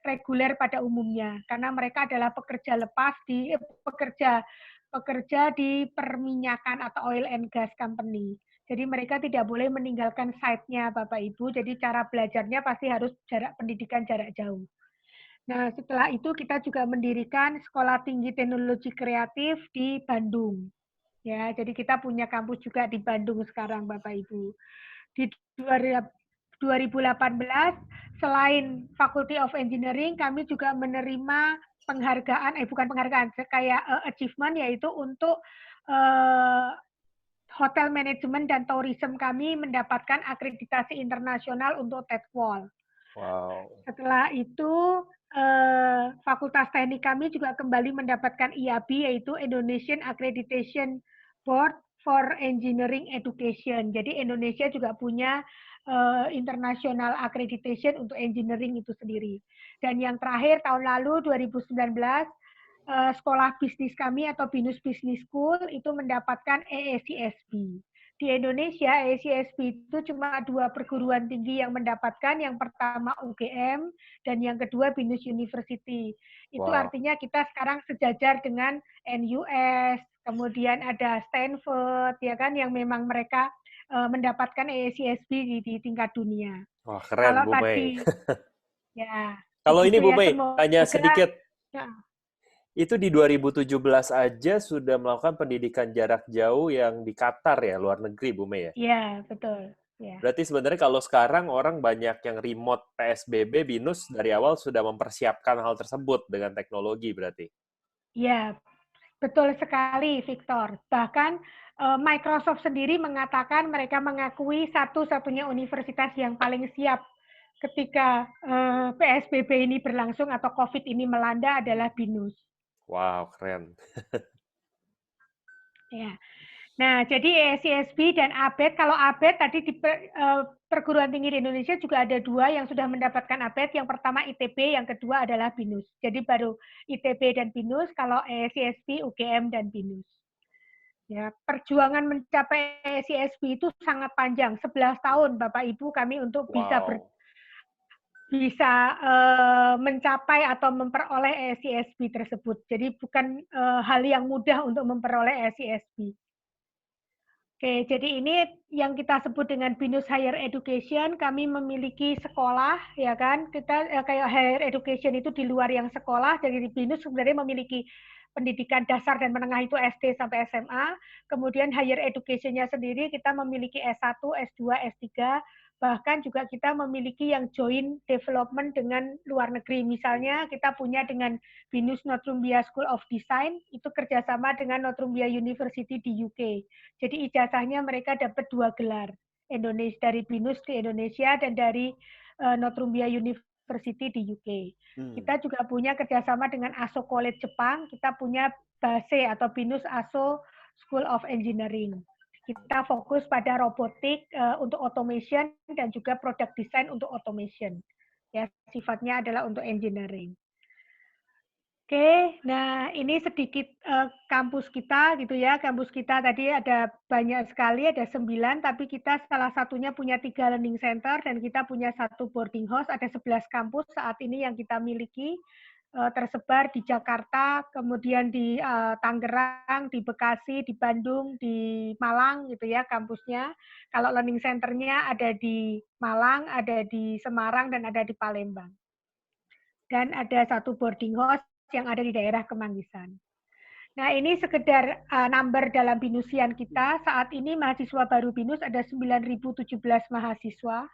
reguler pada umumnya, karena mereka adalah pekerja lepas pekerja di perminyakan atau oil and gas company. Jadi mereka tidak boleh meninggalkan site-nya, Bapak Ibu. Jadi cara belajarnya pasti harus pendidikan jarak jauh. Nah, setelah itu kita juga mendirikan Sekolah Tinggi Teknologi Kreatif di Bandung. Ya, jadi kita punya kampus juga di Bandung sekarang, Bapak Ibu. Di 2018, selain Faculty of Engineering, kami juga menerima penghargaan, bukan penghargaan, kayak achievement, yaitu untuk hotel manajemen dan tourism kami mendapatkan akreditasi internasional untuk TEDWall. Wow. Setelah itu, Fakultas Teknik kami juga kembali mendapatkan IAB, yaitu Indonesian Accreditation Board for Engineering Education. Jadi Indonesia juga punya international accreditation untuk engineering itu sendiri. Dan yang terakhir tahun lalu 2019, sekolah bisnis kami atau BINUS Business School itu mendapatkan EACSB. Di Indonesia, EACSB itu cuma 2 perguruan tinggi yang mendapatkan, yang pertama UGM dan yang kedua BINUS University. Itu artinya kita sekarang sejajar dengan NUS, kemudian ada Stanford, ya kan, yang memang mereka mendapatkan EACSB di tingkat dunia. Wah, keren Kalau Bu Mei. tadi, ya, Kalau ini begitu Bu ya, Mei, tanya semoga, sedikit. ya. Itu di 2017 aja sudah melakukan pendidikan jarak jauh yang di Qatar ya, luar negeri Bu Mei ya? Iya, betul. Ya. Berarti sebenarnya kalau sekarang orang banyak yang remote PSBB, BINUS dari awal sudah mempersiapkan hal tersebut dengan teknologi berarti? Iya, betul sekali, Victor. Bahkan Microsoft sendiri mengatakan mereka mengakui satu-satunya universitas yang paling siap ketika PSBB ini berlangsung atau COVID ini melanda adalah BINUS. Wow, keren. Ya. Nah, jadi CSB dan ABET, kalau ABET tadi di perguruan tinggi di Indonesia juga ada 2 yang sudah mendapatkan ABET. Yang pertama ITB, yang kedua adalah BINUS. Jadi baru ITB dan BINUS, kalau CSB, UGM, dan BINUS. Ya, perjuangan mencapai CSB itu sangat panjang, 11 tahun Bapak Ibu kami untuk bisa mencapai atau memperoleh CSB tersebut. Jadi bukan hal yang mudah untuk memperoleh CSB. Oke, jadi ini yang kita sebut dengan BINUS Higher Education. Kami memiliki sekolah, ya kan? Kita kayak higher education itu di luar yang sekolah. Jadi BINUS sebenarnya memiliki pendidikan dasar dan menengah itu SD sampai SMA. Kemudian higher education-nya sendiri kita memiliki S1, S2, S3. Bahkan juga kita memiliki yang joint development dengan luar negeri. Misalnya kita punya dengan BINUS Northumbria School of Design, itu kerjasama dengan Northumbria University di UK. Jadi ijazahnya mereka dapat 2 gelar, Indonesia dari BINUS di Indonesia dan dari Northumbria University di UK. Kita juga punya kerjasama dengan ASO College Jepang, kita punya BASE atau BINUS ASO School of Engineering. Kita fokus pada robotik untuk automation dan juga product design untuk automation. Ya, sifatnya adalah untuk engineering. Oke, nah ini sedikit kampus kita gitu ya. Kampus kita tadi ada banyak sekali, ada 9, tapi kita salah satunya punya 3 learning center dan kita punya 1 boarding house, ada 11 kampus saat ini yang kita miliki, tersebar di Jakarta, kemudian di Tangerang, di Bekasi, di Bandung, di Malang gitu ya kampusnya. Kalau learning center-nya ada di Malang, ada di Semarang, dan ada di Palembang. Dan ada 1 boarding house yang ada di daerah Kemanggisan. Nah, ini sekedar number dalam BINUSian kita. Saat ini mahasiswa baru BINUS ada 9.017 mahasiswa.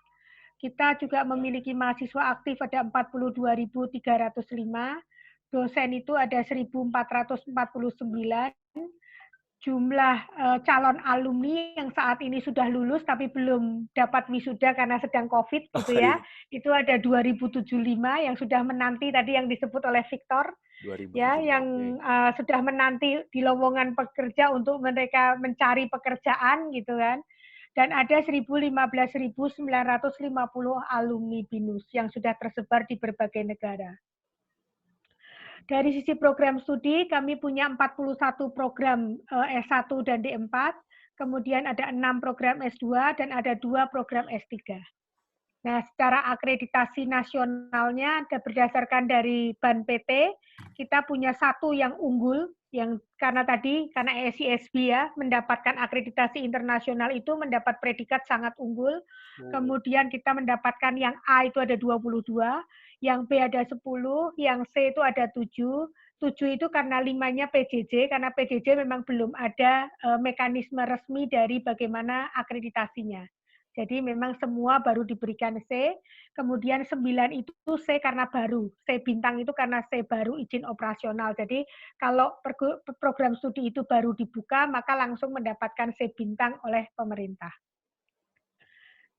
Kita juga memiliki mahasiswa aktif ada 42.305. Dosen itu ada 1.449. Jumlah calon alumni yang saat ini sudah lulus tapi belum dapat wisuda karena sedang COVID gitu ya, itu ada 2.075 yang sudah menanti tadi yang disebut oleh Victor, ya, yang sudah menanti di lowongan pekerja untuk mereka mencari pekerjaan gitu kan. Dan ada 15.950 alumni BINUS yang sudah tersebar di berbagai negara. Dari sisi program studi, kami punya 41 program S1 dan D4, kemudian ada 6 program S2, dan ada 2 program S3. Nah, secara akreditasi nasionalnya berdasarkan dari BAN PT, kita punya satu yang unggul, yang karena ESISB ya, mendapatkan akreditasi internasional itu mendapat predikat sangat unggul. Kemudian kita mendapatkan yang A itu ada 22, yang B ada 10, yang C itu ada 7. 7 itu karena 5-nya PJJ, karena PJJ memang belum ada mekanisme resmi dari bagaimana akreditasinya. Jadi memang semua baru diberikan C, kemudian 9 itu C karena baru, C bintang itu karena C baru izin operasional. Jadi kalau program studi itu baru dibuka, maka langsung mendapatkan C bintang oleh pemerintah.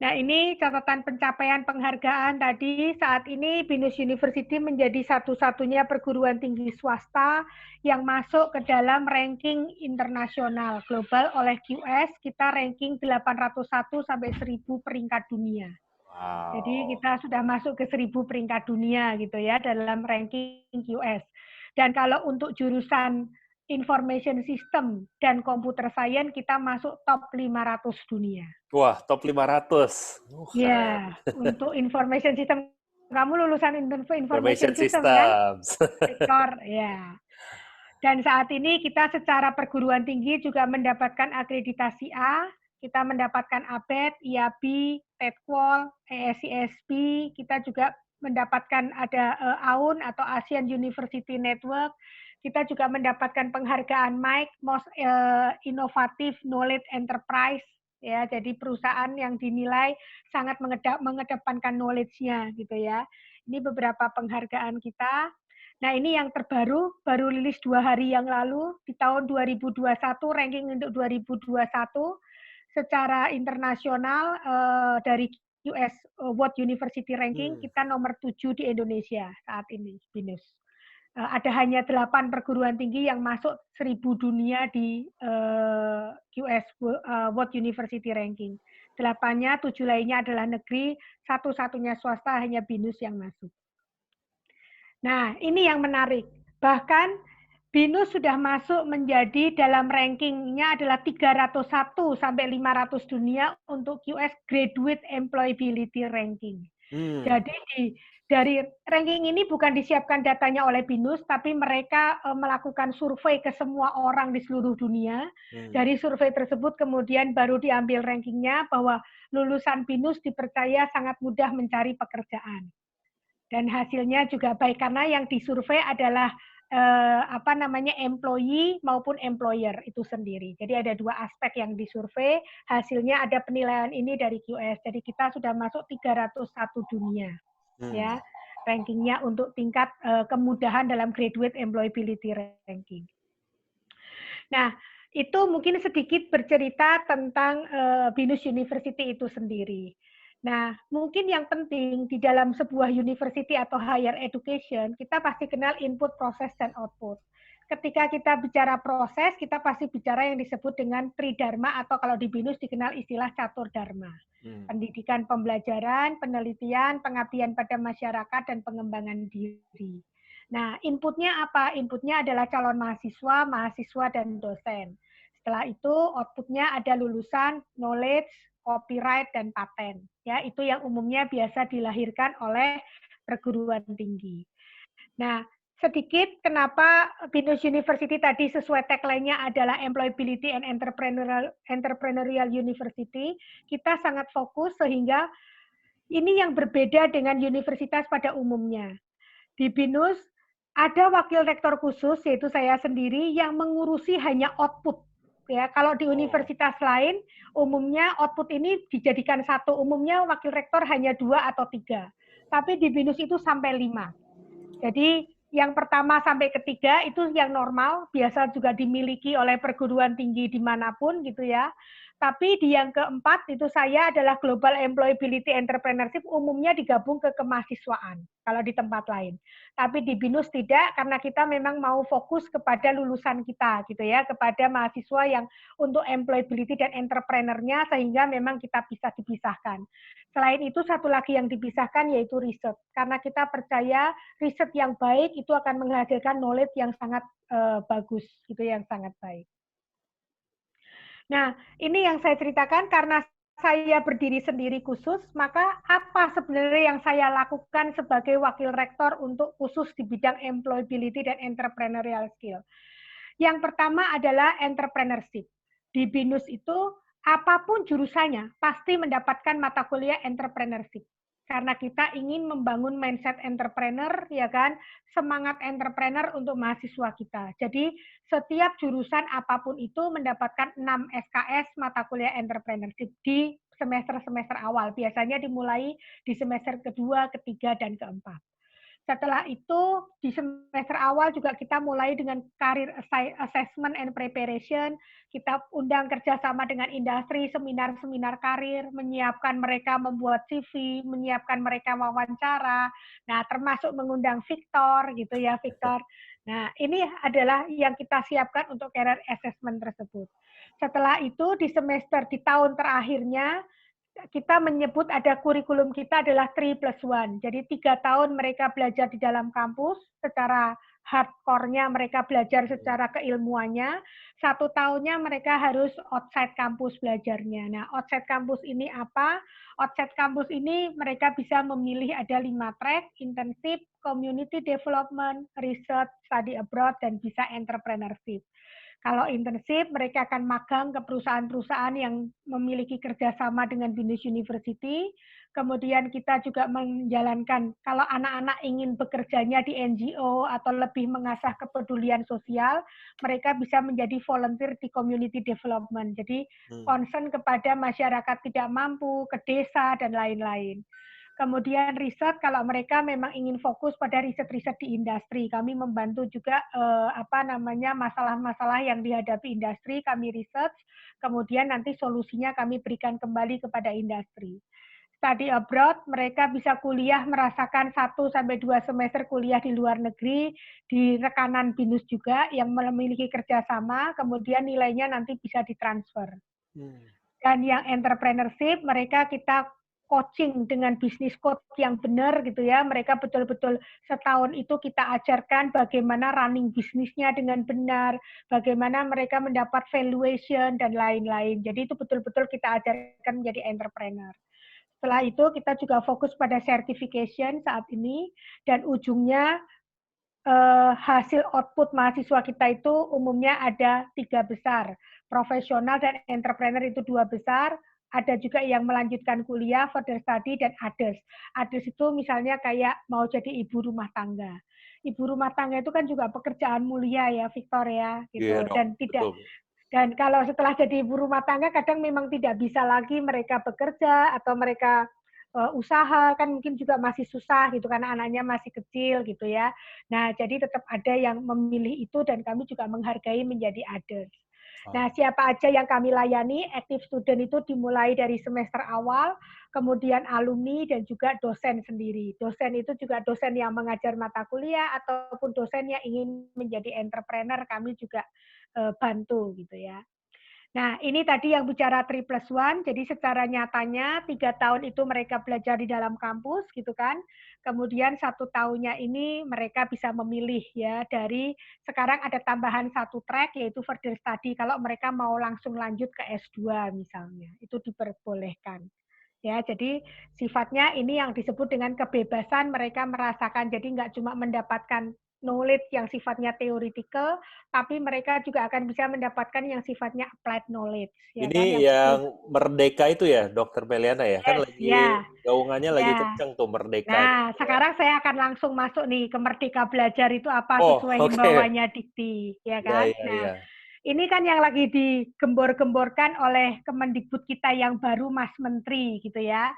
Nah, ini catatan pencapaian penghargaan tadi. Saat ini BINUS University menjadi satu-satunya perguruan tinggi swasta yang masuk ke dalam ranking internasional global oleh QS. Kita ranking 801 sampai 1000 peringkat dunia. Wow. Jadi kita sudah masuk ke 1000 peringkat dunia gitu ya dalam ranking QS. Dan kalau untuk jurusan Information System dan Computer Science kita masuk top 500 dunia. Wah, top 500. Ya, untuk Information System, kamu lulusan Information System kan? Systems. Sektor, ya. Dan saat ini kita secara perguruan tinggi juga mendapatkan akreditasi A, kita mendapatkan ABET, IAB, TEDQual, ESISB, kita juga mendapatkan ada AUN atau Asian University Network, kita juga mendapatkan penghargaan MIC, Most Innovative Knowledge Enterprise, ya, jadi perusahaan yang dinilai sangat mengedepankan knowledge-nya gitu ya. Ini beberapa penghargaan kita. Nah, ini yang terbaru, baru rilis 2 hari yang lalu, di tahun 2021, ranking untuk 2021, secara internasional dari US World University Ranking, kita nomor 7 di Indonesia saat ini, BINUS. Ada hanya 8 perguruan tinggi yang masuk 1000 dunia di US World University Ranking. 8-nya, 7 lainnya adalah negeri, satu-satunya swasta hanya BINUS yang masuk. Nah, ini yang menarik. Bahkan BINUS sudah masuk menjadi dalam rankingnya adalah 301 sampai 500 dunia untuk QS Graduate Employability Ranking. Jadi dari ranking ini bukan disiapkan datanya oleh BINUS, tapi mereka melakukan survei ke semua orang di seluruh dunia. Dari survei tersebut kemudian baru diambil rankingnya bahwa lulusan BINUS dipercaya sangat mudah mencari pekerjaan. Dan hasilnya juga baik karena yang disurvei adalah employee maupun employer itu sendiri. Jadi ada 2 aspek yang disurvei, hasilnya ada penilaian ini dari QS. Jadi kita sudah masuk 301 dunia. Ya, rankingnya untuk tingkat kemudahan dalam graduate employability ranking. Nah, itu mungkin sedikit bercerita tentang BINUS University itu sendiri. Nah, mungkin yang penting di dalam sebuah university atau higher education, kita pasti kenal input, proses, dan output. Ketika kita bicara proses, kita pasti bicara yang disebut dengan tridharma atau kalau di BINUS dikenal istilah catur dharma. Pendidikan pembelajaran, penelitian, pengabdian pada masyarakat, dan pengembangan diri. Nah, inputnya apa? Inputnya adalah calon mahasiswa, mahasiswa, dan dosen. Setelah itu, outputnya ada lulusan, knowledge, copyright, dan paten. Ya, itu yang umumnya biasa dilahirkan oleh perguruan tinggi. Nah, sedikit kenapa BINUS University tadi sesuai tagline-nya adalah Employability and Entrepreneurial University. Kita sangat fokus sehingga ini yang berbeda dengan universitas pada umumnya. Di BINUS ada wakil rektor khusus, yaitu saya sendiri, yang mengurusi hanya output. Ya, kalau di universitas lain, umumnya output ini dijadikan satu. Umumnya wakil rektor hanya 2 atau 3. Tapi di BINUS itu sampai 5. Jadi yang pertama sampai ketiga itu yang normal, biasa juga dimiliki oleh perguruan tinggi dimanapun gitu ya. Tapi di yang keempat itu saya adalah Global Employability Entrepreneurship, umumnya digabung ke kemahasiswaan kalau di tempat lain. Tapi di BINUS tidak, karena kita memang mau fokus kepada lulusan kita gitu ya, kepada mahasiswa yang untuk employability dan entrepreneurnya, sehingga memang kita bisa dipisahkan. Selain itu satu lagi yang dipisahkan yaitu riset, karena kita percaya riset yang baik itu akan menghasilkan knowledge yang sangat bagus gitu, yang sangat baik. Nah, ini yang saya ceritakan karena saya berdiri sendiri khusus, maka apa sebenarnya yang saya lakukan sebagai wakil rektor untuk khusus di bidang employability dan entrepreneurial skill? Yang pertama adalah entrepreneurship. Di BINUS itu apapun jurusannya pasti mendapatkan mata kuliah entrepreneurship. Karena kita ingin membangun mindset entrepreneur, ya kan, semangat entrepreneur untuk mahasiswa kita. Jadi setiap jurusan apapun itu mendapatkan 6 SKS mata kuliah entrepreneurship di semester-semester awal. Biasanya dimulai di semester kedua, ketiga, dan keempat. Setelah itu di semester awal juga kita mulai dengan career assessment and preparation. Kita undang kerjasama dengan industri, seminar-seminar karir, menyiapkan mereka membuat CV, menyiapkan mereka wawancara. Nah, termasuk mengundang Victor, gitu ya, Victor. Nah, ini adalah yang kita siapkan untuk career assessment tersebut. Setelah itu di semester di tahun terakhirnya kita menyebut ada kurikulum kita adalah 3+1. Jadi 3 tahun mereka belajar di dalam kampus, secara hardcore-nya mereka belajar secara keilmuannya, 1 tahunnya mereka harus outside kampus belajarnya. Nah, outside kampus ini apa? Outside kampus ini mereka bisa memilih ada 5 track, internship, community development, research, study abroad, dan bisa entrepreneurship. Kalau internship, mereka akan magang ke perusahaan-perusahaan yang memiliki kerjasama dengan BINUS University. Kemudian kita juga menjalankan, kalau anak-anak ingin bekerjanya di NGO atau lebih mengasah kepedulian sosial, mereka bisa menjadi volunteer di community development. Jadi concern kepada masyarakat tidak mampu, ke desa, dan lain-lain. Kemudian riset, kalau mereka memang ingin fokus pada riset-riset di industri, kami membantu juga masalah-masalah yang dihadapi industri, kami riset, kemudian nanti solusinya kami berikan kembali kepada industri. Study abroad, mereka bisa kuliah merasakan 1-2 semester kuliah di luar negeri, di rekanan BINUS juga yang memiliki kerjasama, kemudian nilainya nanti bisa ditransfer. Dan yang entrepreneurship, mereka kita coaching dengan bisnis coach yang benar gitu ya. Mereka betul-betul setahun itu kita ajarkan bagaimana running bisnisnya dengan benar, bagaimana mereka mendapat valuation dan lain-lain. Jadi itu betul-betul kita ajarkan menjadi entrepreneur. Setelah itu kita juga fokus pada certification saat ini, dan ujungnya hasil output mahasiswa kita itu umumnya ada 3 besar. Profesional dan entrepreneur itu 2 besar, ada juga yang melanjutkan kuliah, further study, dan others. Others itu misalnya kayak mau jadi ibu rumah tangga. Ibu rumah tangga itu kan juga pekerjaan mulia ya, Victor ya, gitu. Iya dong, Dan tidak betul. dan kalau setelah jadi ibu rumah tangga kadang memang tidak bisa lagi mereka bekerja atau mereka usaha, kan mungkin juga masih susah gitu karena anaknya masih kecil gitu ya. Nah, jadi tetap ada yang memilih itu dan kami juga menghargai menjadi others. Nah, siapa aja yang kami layani, active student itu dimulai dari semester awal, kemudian alumni dan juga dosen sendiri. Dosen itu juga dosen yang mengajar mata kuliah ataupun dosen yang ingin menjadi entrepreneur, kami juga bantu gitu ya. Nah, ini tadi yang bicara 3+1, jadi secara nyatanya 3 tahun itu mereka belajar di dalam kampus, gitu kan. Kemudian 1 tahunnya ini mereka bisa memilih ya, dari sekarang ada tambahan 1 track, yaitu further study, kalau mereka mau langsung lanjut ke S2 misalnya, itu diperbolehkan. Ya, jadi sifatnya ini yang disebut dengan kebebasan mereka merasakan, jadi nggak cuma mendapatkan knowledge yang sifatnya theoretical, tapi mereka juga akan bisa mendapatkan yang sifatnya applied knowledge, ya Ini kan? yang Merdeka itu ya, Dokter Meliana ya? Kan Yes, lagi ya, gaungannya lagi ya. kenceng tuh Merdeka. Nah, sekarang saya akan langsung masuk nih ke Merdeka Belajar itu apa Oh, sesuai oke. himbauannya Dikti, ya Iya, kan? iya, Nah, iya. ini kan yang lagi digembor-gemborkan oleh Kemendikbud kita yang baru, Mas Menteri, gitu ya.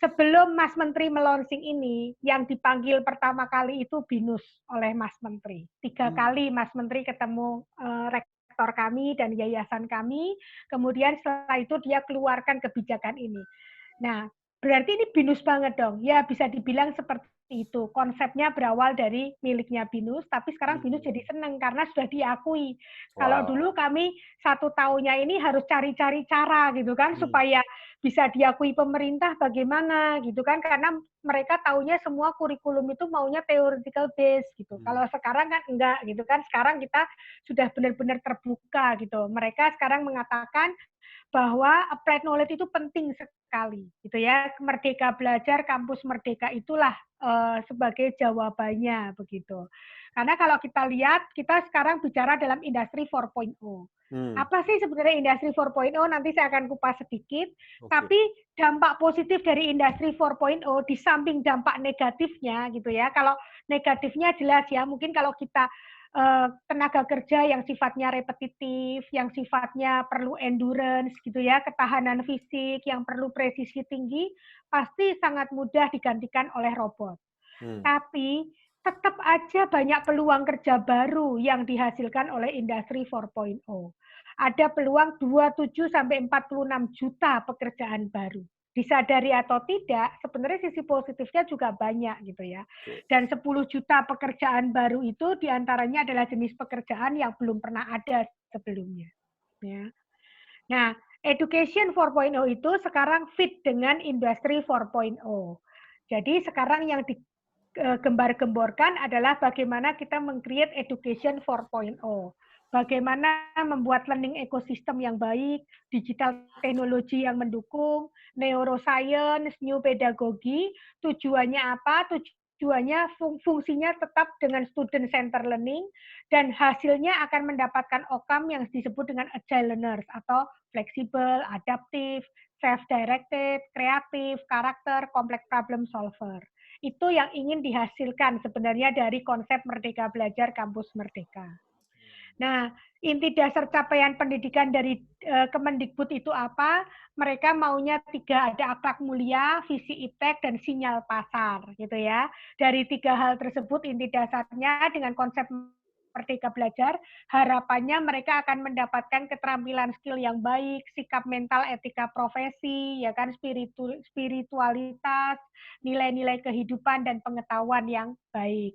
Sebelum Mas Menteri melonsing ini, yang dipanggil pertama kali itu BINUS oleh Mas Menteri. 3 kali Mas Menteri ketemu rektor kami dan yayasan kami, kemudian setelah itu dia keluarkan kebijakan ini. Nah, berarti ini BINUS banget dong. Ya, bisa dibilang seperti itu. Konsepnya berawal dari miliknya BINUS, tapi sekarang BINUS jadi senang karena sudah diakui. Kalau dulu Wow. kami 1 tahunnya ini harus cari-cari cara gitu kan, supaya bisa diakui pemerintah bagaimana gitu kan, karena mereka taunya semua kurikulum itu maunya theoretical base gitu. Kalau sekarang kan enggak gitu kan, sekarang kita sudah benar-benar terbuka gitu. Mereka sekarang mengatakan bahwa applied knowledge itu penting sekali, gitu ya. Merdeka Belajar, Kampus Merdeka itulah sebagai jawabannya begitu. Karena kalau kita lihat, kita sekarang bicara dalam industri 4.0. Apa sih sebenarnya industri 4.0? Nanti saya akan kupas sedikit. Tapi dampak positif dari industri 4.0 di samping dampak negatifnya gitu ya. Kalau negatifnya jelas ya, mungkin kalau kita tenaga kerja yang sifatnya repetitif, yang sifatnya perlu endurance gitu ya, ketahanan fisik, yang perlu presisi tinggi, pasti sangat mudah digantikan oleh robot. Tapi tetap aja banyak peluang kerja baru yang dihasilkan oleh industri 4.0. Ada peluang 27 sampai 46 juta pekerjaan baru. Disadari atau tidak, sebenarnya sisi positifnya juga banyak gitu ya. Dan 10 juta pekerjaan baru itu diantaranya adalah jenis pekerjaan yang belum pernah ada sebelumnya. Ya. Nah, Education 4.0 itu sekarang fit dengan industri 4.0. Jadi sekarang yang digembar-gemborkan adalah bagaimana kita meng-create Education 4.0. Bagaimana membuat learning ekosistem yang baik, digital teknologi yang mendukung, neuroscience, new pedagogy, tujuannya apa? Tujuannya fungsinya tetap dengan student center learning dan hasilnya akan mendapatkan outcome yang disebut dengan agile learners atau fleksibel, adaptif, self-directed, kreatif, karakter, complex problem solver. Itu yang ingin dihasilkan sebenarnya dari konsep Merdeka Belajar Kampus Merdeka. Nah, inti dasar capaian pendidikan dari Kemendikbud itu apa? Mereka maunya 3, ada akhlak mulia, visi iptek, dan sinyal pasar, gitu ya. Dari 3 hal tersebut, inti dasarnya dengan konsep Merdeka Belajar, harapannya mereka akan mendapatkan keterampilan skill yang baik, sikap mental, etika profesi, ya kan, spiritualitas, nilai-nilai kehidupan, dan pengetahuan yang baik.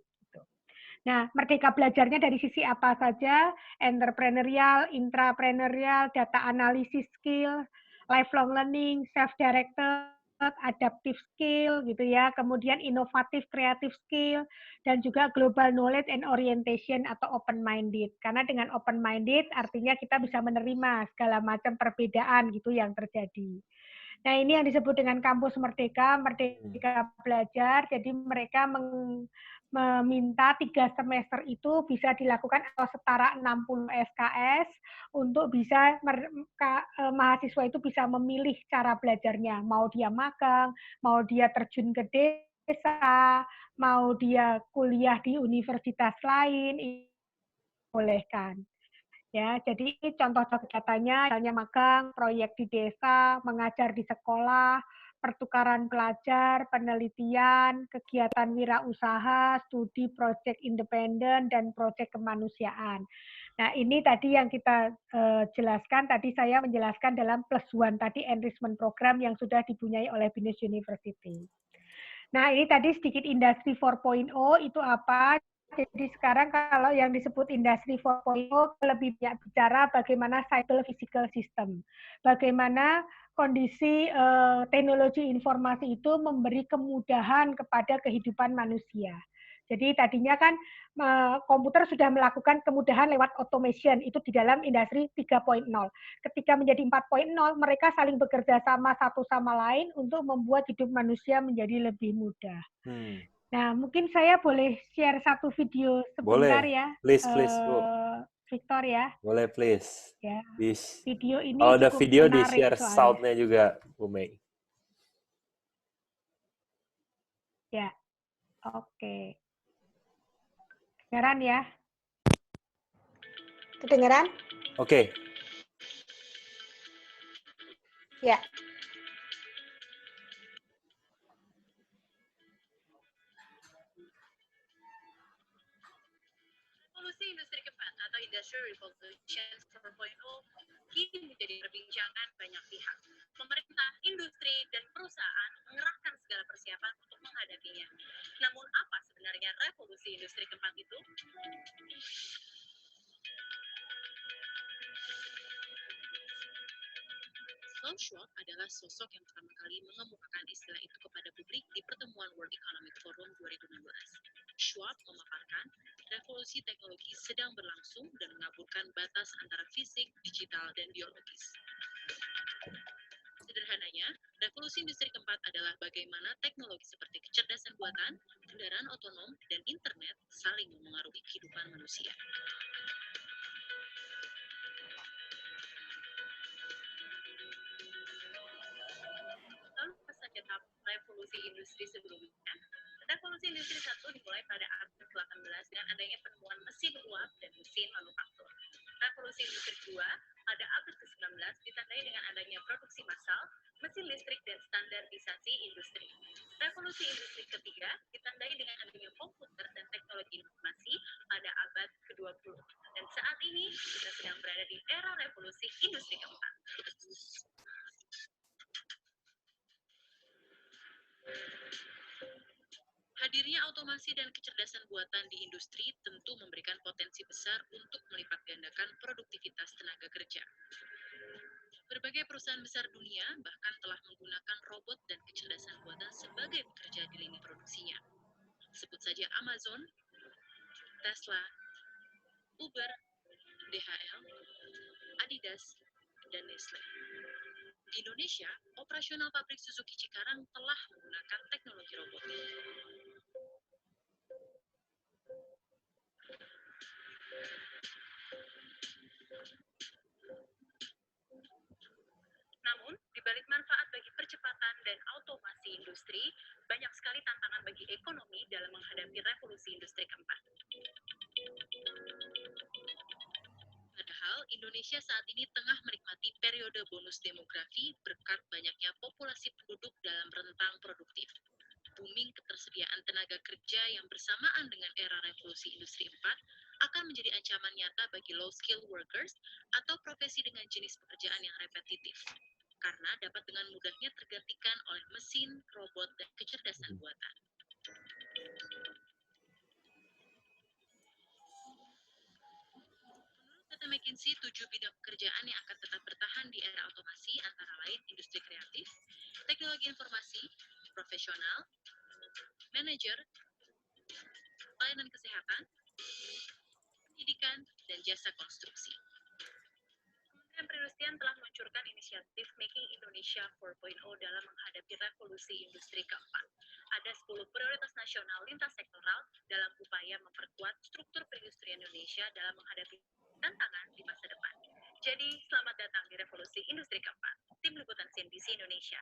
Nah, Merdeka Belajarnya dari sisi apa saja? Entrepreneurial, intrapreneurial, data analisis skill, lifelong learning, self-directed, adaptive skill, gitu ya. Kemudian inovatif, kreatif skill, dan juga global knowledge and orientation atau open-minded. Karena dengan open-minded artinya kita bisa menerima segala macam perbedaan gitu yang terjadi. Nah, ini yang disebut dengan Kampus Merdeka, Merdeka Belajar. Jadi mereka meminta 3 semester itu bisa dilakukan atau setara 60 SKS untuk bisa mahasiswa itu bisa memilih cara belajarnya. Mau dia magang, mau dia terjun ke desa, mau dia kuliah di universitas lain, bolehkan. Ya, jadi contoh kegiatannya, misalnya magang, proyek di desa, mengajar di sekolah, pertukaran pelajar, penelitian, kegiatan wirausaha, studi proyek independen, dan proyek kemanusiaan. Nah, ini tadi yang kita jelaskan, tadi saya menjelaskan dalam +1 tadi enrichment program yang sudah dipunyai oleh BINUS University. Nah, ini tadi sedikit industri 4.0 itu apa? Jadi sekarang kalau yang disebut industri 4.0 lebih banyak bicara bagaimana cyber physical system. Bagaimana kondisi teknologi informasi itu memberi kemudahan kepada kehidupan manusia. Jadi tadinya kan komputer sudah melakukan kemudahan lewat automation, itu di dalam industri 3.0. Ketika menjadi 4.0, mereka saling bekerja sama satu sama lain untuk membuat hidup manusia menjadi lebih mudah. Nah, mungkin saya boleh share satu video sebentar boleh. ya, Please, Bu. Victor ya. Boleh, please. Ya. Please. Video ini Kalau ada cukup video, menarik di-share soalnya. sound-nya juga, Bu Mei. Ya, oke. Kedengeran ya? Kedengeran? Oke. Ya. Revolusi industri keempat atau Industrial Revolution 4.0 kini menjadi perbincangan banyak pihak. Pemerintah, industri, dan perusahaan mengerahkan segala persiapan untuk menghadapinya. Namun apa sebenarnya revolusi industri keempat itu? Klaus Schwab adalah sosok yang pertama kali mengemukakan istilah itu kepada publik di pertemuan World Economic Forum 2016. Schwab memaparkan, revolusi teknologi sedang berlangsung dan mengaburkan batas antara fisik, digital, dan biologis. Sederhananya, revolusi industri keempat adalah bagaimana teknologi seperti kecerdasan buatan, kendaraan otonom, dan internet saling memengaruhi kehidupan manusia. Lalu apa saja tahap revolusi industri sebelumnya? Revolusi industri 1 dimulai pada abad ke-18 dengan adanya penemuan mesin uap dan mesin manufaktur. Revolusi industri 2 pada abad ke-19 ditandai dengan adanya produksi massal, mesin listrik, dan standarisasi industri. Revolusi industri ketiga ditandai dengan adanya komputer dan teknologi informasi pada abad ke-20. Dan saat ini kita sedang berada di era revolusi industri keempat. Hadirnya otomasi dan kecerdasan buatan di industri tentu memberikan potensi besar untuk melipat gandakan produktivitas tenaga kerja. Berbagai perusahaan besar dunia bahkan telah menggunakan robot dan kecerdasan buatan sebagai pekerja di lini produksinya. Sebut saja Amazon, Tesla, Uber, DHL, Adidas, dan Nestle. Di Indonesia, operasional pabrik Suzuki Cikarang telah menggunakan teknologi robot. Namun, di balik manfaat bagi percepatan dan otomasi industri, banyak sekali tantangan bagi ekonomi dalam menghadapi revolusi industri keempat. Padahal, Indonesia saat ini tengah menikmati periode bonus demografi berkat banyaknya populasi penduduk dalam rentang produktif. Booming ketersediaan tenaga kerja yang bersamaan dengan era revolusi industri 4 akan menjadi ancaman nyata bagi low-skill workers atau profesi dengan jenis pekerjaan yang repetitif, karena dapat dengan mudahnya tergantikan oleh mesin, robot, dan kecerdasan buatan. Menurut data McKinsey, 7 bidang pekerjaan yang akan tetap bertahan di era otomasi antara lain industri kreatif, teknologi informasi, profesional, manajer, pelayanan kesehatan, pendidikan, dan jasa konstruksi. Kementerian Perindustrian telah meluncurkan inisiatif Making Indonesia 4.0 dalam menghadapi revolusi industri keempat. Ada 10 prioritas nasional lintas sektoral dalam upaya memperkuat struktur perindustrian Indonesia dalam menghadapi tantangan di masa depan. Jadi, selamat datang di revolusi industri keempat. Tim Liputan CNBC Indonesia.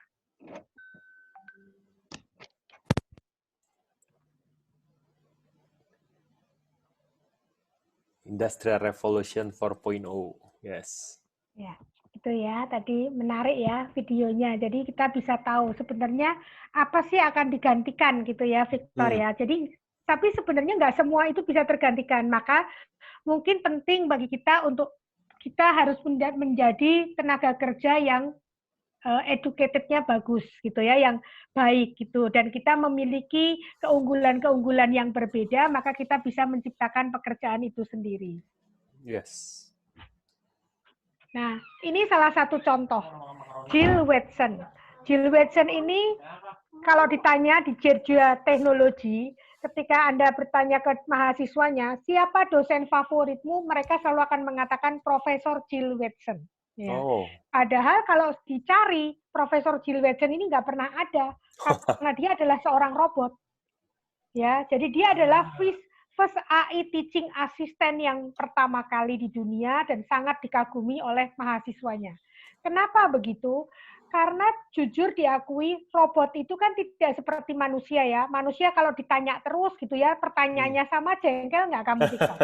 Industrial Revolution 4.0. Yes. Ya, itu ya. Tadi menarik ya videonya. Jadi kita bisa tahu sebenarnya apa sih akan digantikan gitu ya, Victor ya. Jadi tapi sebenarnya nggak semua itu bisa tergantikan. Maka mungkin penting bagi kita untuk kita harus menjadi tenaga kerja yang educated-nya bagus gitu ya, yang baik gitu, dan kita memiliki keunggulan-keunggulan yang berbeda, maka kita bisa menciptakan pekerjaan itu sendiri. Yes. Nah, ini salah satu contoh, Jill Watson. Jill Watson ini kalau ditanya di Georgia Technology, ketika Anda bertanya ke mahasiswanya, siapa dosen favoritmu, mereka selalu akan mengatakan Profesor Jill Watson. Ya. Oh. Padahal kalau dicari, Profesor Jill Watson ini nggak pernah ada, karena dia adalah seorang robot. Ya, jadi dia adalah first AI teaching assistant yang pertama kali di dunia dan sangat dikagumi oleh mahasiswanya. Kenapa begitu? Karena jujur diakui robot itu kan tidak seperti manusia ya. Manusia kalau ditanya terus gitu ya, pertanyaannya sama, jengkel nggak kamu, Victor?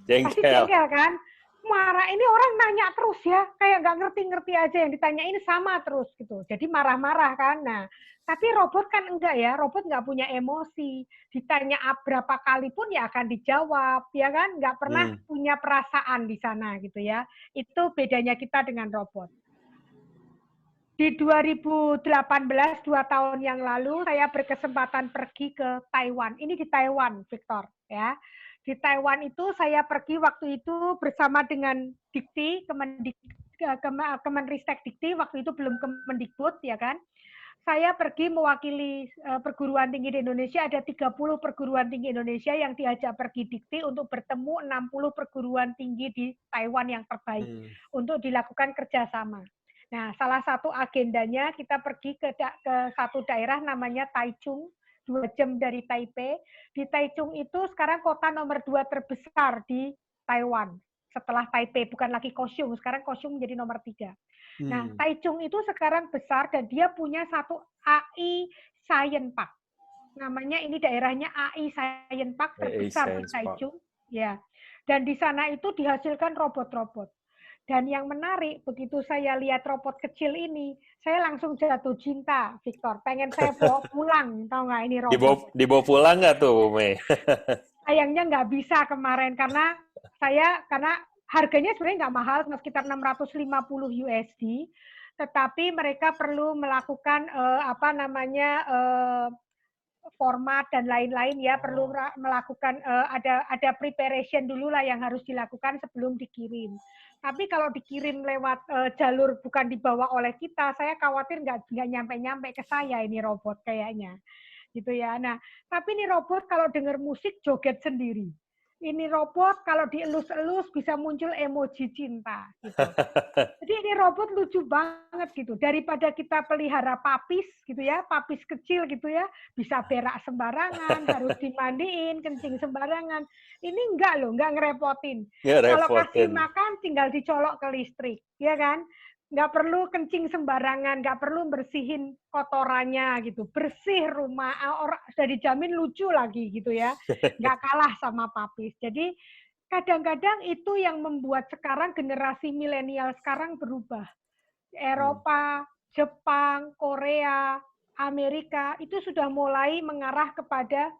Pasti jengkel kan? Marah, ini orang nanya terus ya, kayak nggak ngerti-ngerti aja, yang ditanyain sama terus gitu. Jadi marah-marah kan. Nah, tapi robot kan enggak ya, robot nggak punya emosi. Ditanya berapa kali pun ya akan dijawab, ya kan? Nggak pernah punya perasaan di sana gitu ya. Itu bedanya kita dengan robot. Di 2018, 2 tahun yang lalu, saya berkesempatan pergi ke Taiwan. Ini di Taiwan, Victor, ya. Di Taiwan itu saya pergi waktu itu bersama dengan Dikti, Kemenristek-Dikti, waktu itu belum Kemendikbud, ya kan. Saya pergi mewakili perguruan tinggi di Indonesia, ada 30 perguruan tinggi Indonesia yang diajak pergi Dikti untuk bertemu 60 perguruan tinggi di Taiwan yang terbaik untuk dilakukan kerjasama. Nah, salah satu agendanya kita pergi ke satu daerah namanya Taichung, 2 jam dari Taipei. Di Taichung itu sekarang kota nomor 2 terbesar di Taiwan. Setelah Taipei, bukan lagi Kaohsiung, sekarang Kaohsiung menjadi nomor 3. Nah, Taichung itu sekarang besar dan dia punya satu AI Science Park. Namanya ini daerahnya AI Science Park terbesar di Taichung. Ya. Dan di sana itu dihasilkan robot-robot. Dan yang menarik, begitu saya lihat robot kecil ini, saya langsung jatuh cinta, Victor. Pengen saya bawa pulang, tahu nggak ini robot. Dibawa pulang nggak tuh, Bu Mei? Sayangnya nggak bisa kemarin, karena harganya sebenarnya nggak mahal, sekitar 650 USD, tetapi mereka perlu melakukan format dan lain-lain ya, perlu melakukan ada preparation dulu lah yang harus dilakukan sebelum dikirim. Tapi kalau dikirim lewat jalur bukan dibawa oleh kita, saya khawatir nggak nyampe-nyampe ke saya ini robot kayaknya, gitu ya. Nah, tapi ini robot kalau dengar musik joget sendiri. Ini robot kalau dielus-elus bisa muncul emoji cinta gitu. Jadi ini robot lucu banget gitu. Daripada kita pelihara papis gitu ya, papis kecil gitu ya, bisa berak sembarangan, harus dimandiin, kencing sembarangan. Ini enggak loh, enggak ngerepotin. Kalau kasih makan tinggal dicolok ke listrik, ya kan? Nggak perlu kencing sembarangan, nggak perlu bersihin kotorannya gitu, bersih rumah, sudah dijamin lucu lagi gitu ya, nggak kalah sama papis. Jadi kadang-kadang itu yang membuat sekarang generasi milenial sekarang berubah. Eropa, Jepang, Korea, Amerika itu sudah mulai mengarah kepada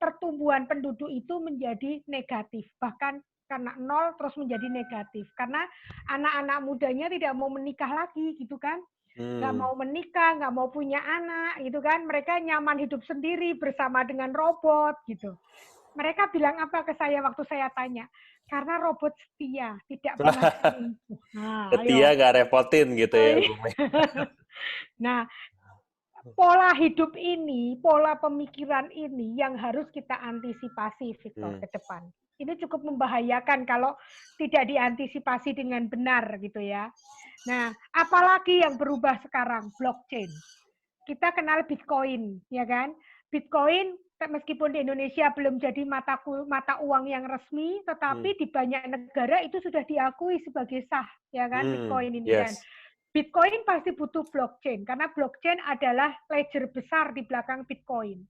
pertumbuhan penduduk itu menjadi negatif, bahkan karena 0 terus menjadi negatif. Karena anak-anak mudanya tidak mau menikah lagi, gitu kan. Nggak mau menikah, nggak mau punya anak, gitu kan. Mereka nyaman hidup sendiri bersama dengan robot, gitu. Mereka bilang apa ke saya waktu saya tanya? Karena robot setia, tidak pernah selingkuh. Nah, setia nggak repotin gitu ya, Bu Mei. Nah, pola hidup ini, pola pemikiran ini yang harus kita antisipasi, Victor, ke depan. Ini cukup membahayakan kalau tidak diantisipasi dengan benar gitu ya. Nah, apalagi yang berubah sekarang? Blockchain. Kita kenal Bitcoin, ya kan? Bitcoin meskipun di Indonesia belum jadi mata uang yang resmi, tetapi di banyak negara itu sudah diakui sebagai sah, ya kan? Bitcoin ini kan. Bitcoin pasti butuh blockchain, karena blockchain adalah ledger besar di belakang Bitcoin.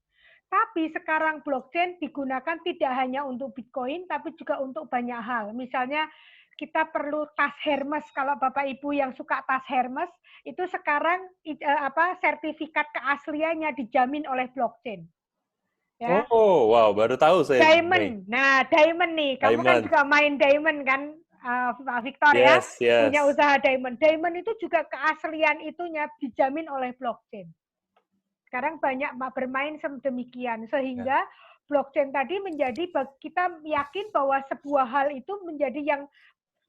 Tapi sekarang blockchain digunakan tidak hanya untuk Bitcoin, tapi juga untuk banyak hal. Misalnya kita perlu tas Hermes, kalau Bapak Ibu yang suka tas Hermes, itu sekarang sertifikat keasliannya dijamin oleh blockchain. Ya. Oh, wow, baru tahu saya. Diamond, nah Diamond nih, kamu kan juga main Diamond kan? Pak Victor ya, punya usaha Diamond. Diamond itu juga keaslian itunya dijamin oleh blockchain. Sekarang banyak bermain sedemikian, sehingga blockchain tadi menjadi, kita yakin bahwa sebuah hal itu menjadi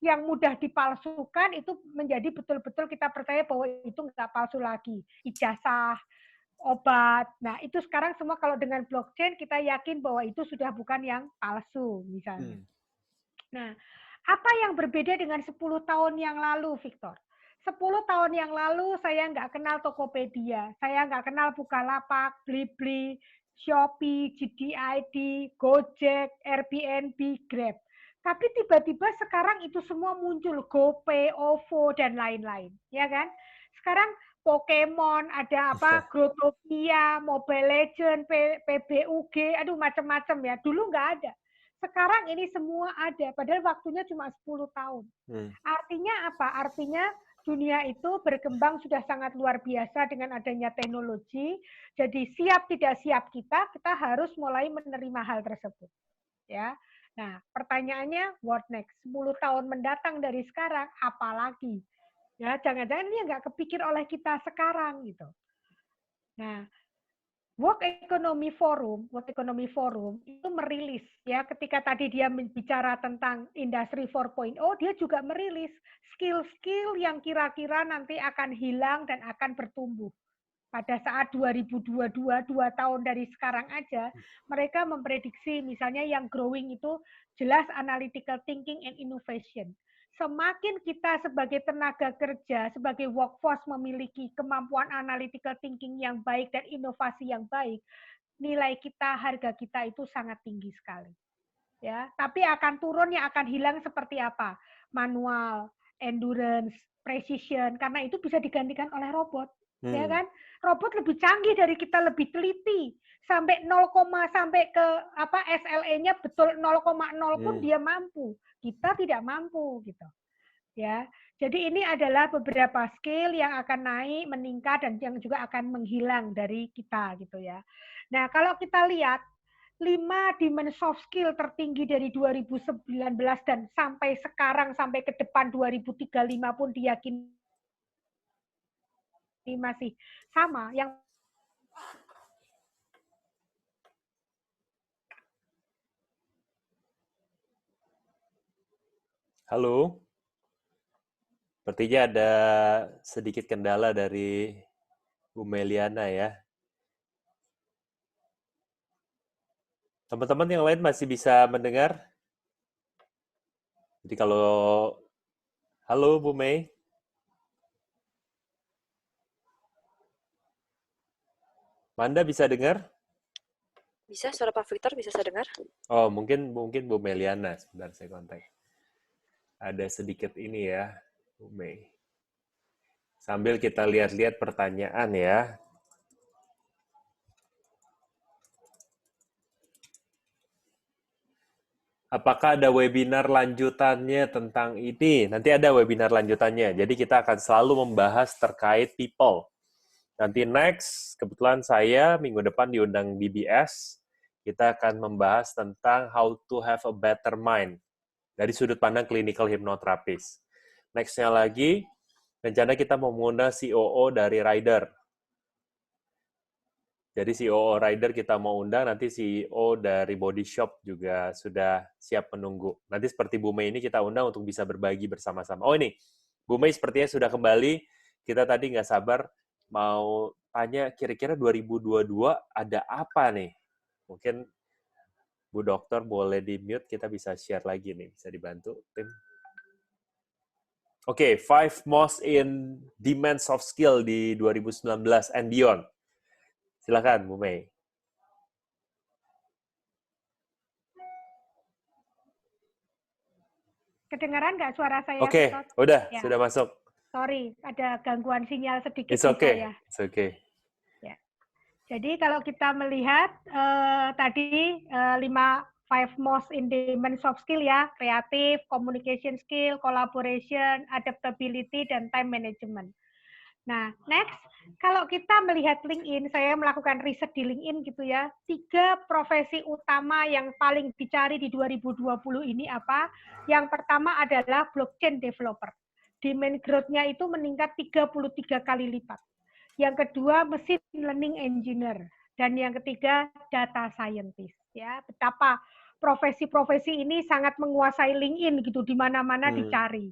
yang mudah dipalsukan, itu menjadi betul-betul kita percaya bahwa itu nggak palsu lagi. Ijazah, obat, nah itu sekarang semua kalau dengan blockchain kita yakin bahwa itu sudah bukan yang palsu misalnya. Nah, apa yang berbeda dengan 10 tahun yang lalu, Victor? 10 tahun yang lalu saya nggak kenal Tokopedia, saya nggak kenal Bukalapak, Blibli, Shopee, JDID, Gojek, Airbnb, Grab. Tapi tiba-tiba sekarang itu semua muncul, GoPay, OVO, dan lain-lain. Ya kan? Sekarang Pokemon, ada apa, Growtopia, Mobile Legends, PBUG, aduh macam-macam ya. Dulu nggak ada. Sekarang ini semua ada, padahal waktunya cuma 10 tahun. Artinya apa? Artinya dunia itu berkembang sudah sangat luar biasa dengan adanya teknologi. Jadi siap tidak siap kita harus mulai menerima hal tersebut. Ya. Nah, pertanyaannya, what next? 10 tahun mendatang dari sekarang, apalagi? Ya, jangan-jangan ini nggak kepikir oleh kita sekarang gitu. Nah, World Economy Forum itu merilis ya, ketika tadi dia bicara tentang Industri 4.0, dia juga merilis skill-skill yang kira-kira nanti akan hilang dan akan bertumbuh. Pada saat 2022, 2 tahun dari sekarang aja, mereka memprediksi misalnya yang growing itu jelas analytical thinking and innovation. Semakin kita sebagai tenaga kerja, sebagai workforce memiliki kemampuan analytical thinking yang baik dan inovasi yang baik, nilai kita, harga kita itu sangat tinggi sekali. Ya, tapi akan turun, yang akan hilang seperti apa? Manual, endurance, precision, karena itu bisa digantikan oleh robot. Ya kan? Robot lebih canggih dari kita, lebih teliti. Sampai 0, sampai ke apa SLE-nya betul 0,0 pun dia mampu. Kita tidak mampu gitu. Ya. Jadi ini adalah beberapa skill yang akan naik, meningkat, dan yang juga akan menghilang dari kita gitu ya. Nah, kalau kita lihat 5 dimensi soft skill tertinggi dari 2019 dan sampai sekarang, sampai ke depan 2035 pun diyakini masih sama. Yang Halo? Sepertinya ada sedikit kendala dari Bu Meliana ya. Teman-teman yang lain masih bisa mendengar? Jadi kalau... Halo Bu Mei? Manda bisa dengar? Bisa, suara Pak Victor bisa saya dengar? Oh, mungkin Bu Meliana. Sebentar saya kontak. Ada sedikit ini ya, Bu Mei. Sambil kita lihat-lihat pertanyaan ya. Apakah ada webinar lanjutannya tentang ini? Nanti ada webinar lanjutannya. Jadi kita akan selalu membahas terkait people. Nanti next, kebetulan saya minggu depan diundang DBS. Kita akan membahas tentang how to have a better mind dari sudut pandang clinical hypnotherapist. Next-nya lagi, rencana kita mau mengundang COO dari Rider. Jadi COO Rider kita mau undang, nanti CEO dari Body Shop juga sudah siap menunggu. Nanti seperti Bu Mei ini kita undang untuk bisa berbagi bersama-sama. Oh ini, Bu Mei sepertinya sudah kembali. Kita tadi nggak sabar mau tanya kira-kira 2022 ada apa nih? Mungkin Bu Dokter boleh di-mute, kita bisa share lagi nih, bisa dibantu tim. Oke, 5 most in demand soft skill di 2019 and beyond. Silakan, Bu Mei. kedengaran nggak suara saya? Oke, udah, ya. Sudah masuk. Sorry, ada gangguan sinyal sedikit. It's okay. Saya. It's okay. Ya. Jadi kalau kita melihat tadi 5 most in demand soft skill ya, kreatif, communication skill, collaboration, adaptability, dan time management. Nah, next, kalau kita melihat LinkedIn, saya melakukan riset di LinkedIn gitu ya, 3 profesi utama yang paling dicari di 2020 ini apa? Yang pertama adalah blockchain developer. Demand growth-nya itu meningkat 33 kali lipat. Yang kedua, machine learning engineer. Dan yang ketiga, data scientist. Ya, betapa profesi-profesi ini sangat menguasai LinkedIn gitu, di mana-mana dicari.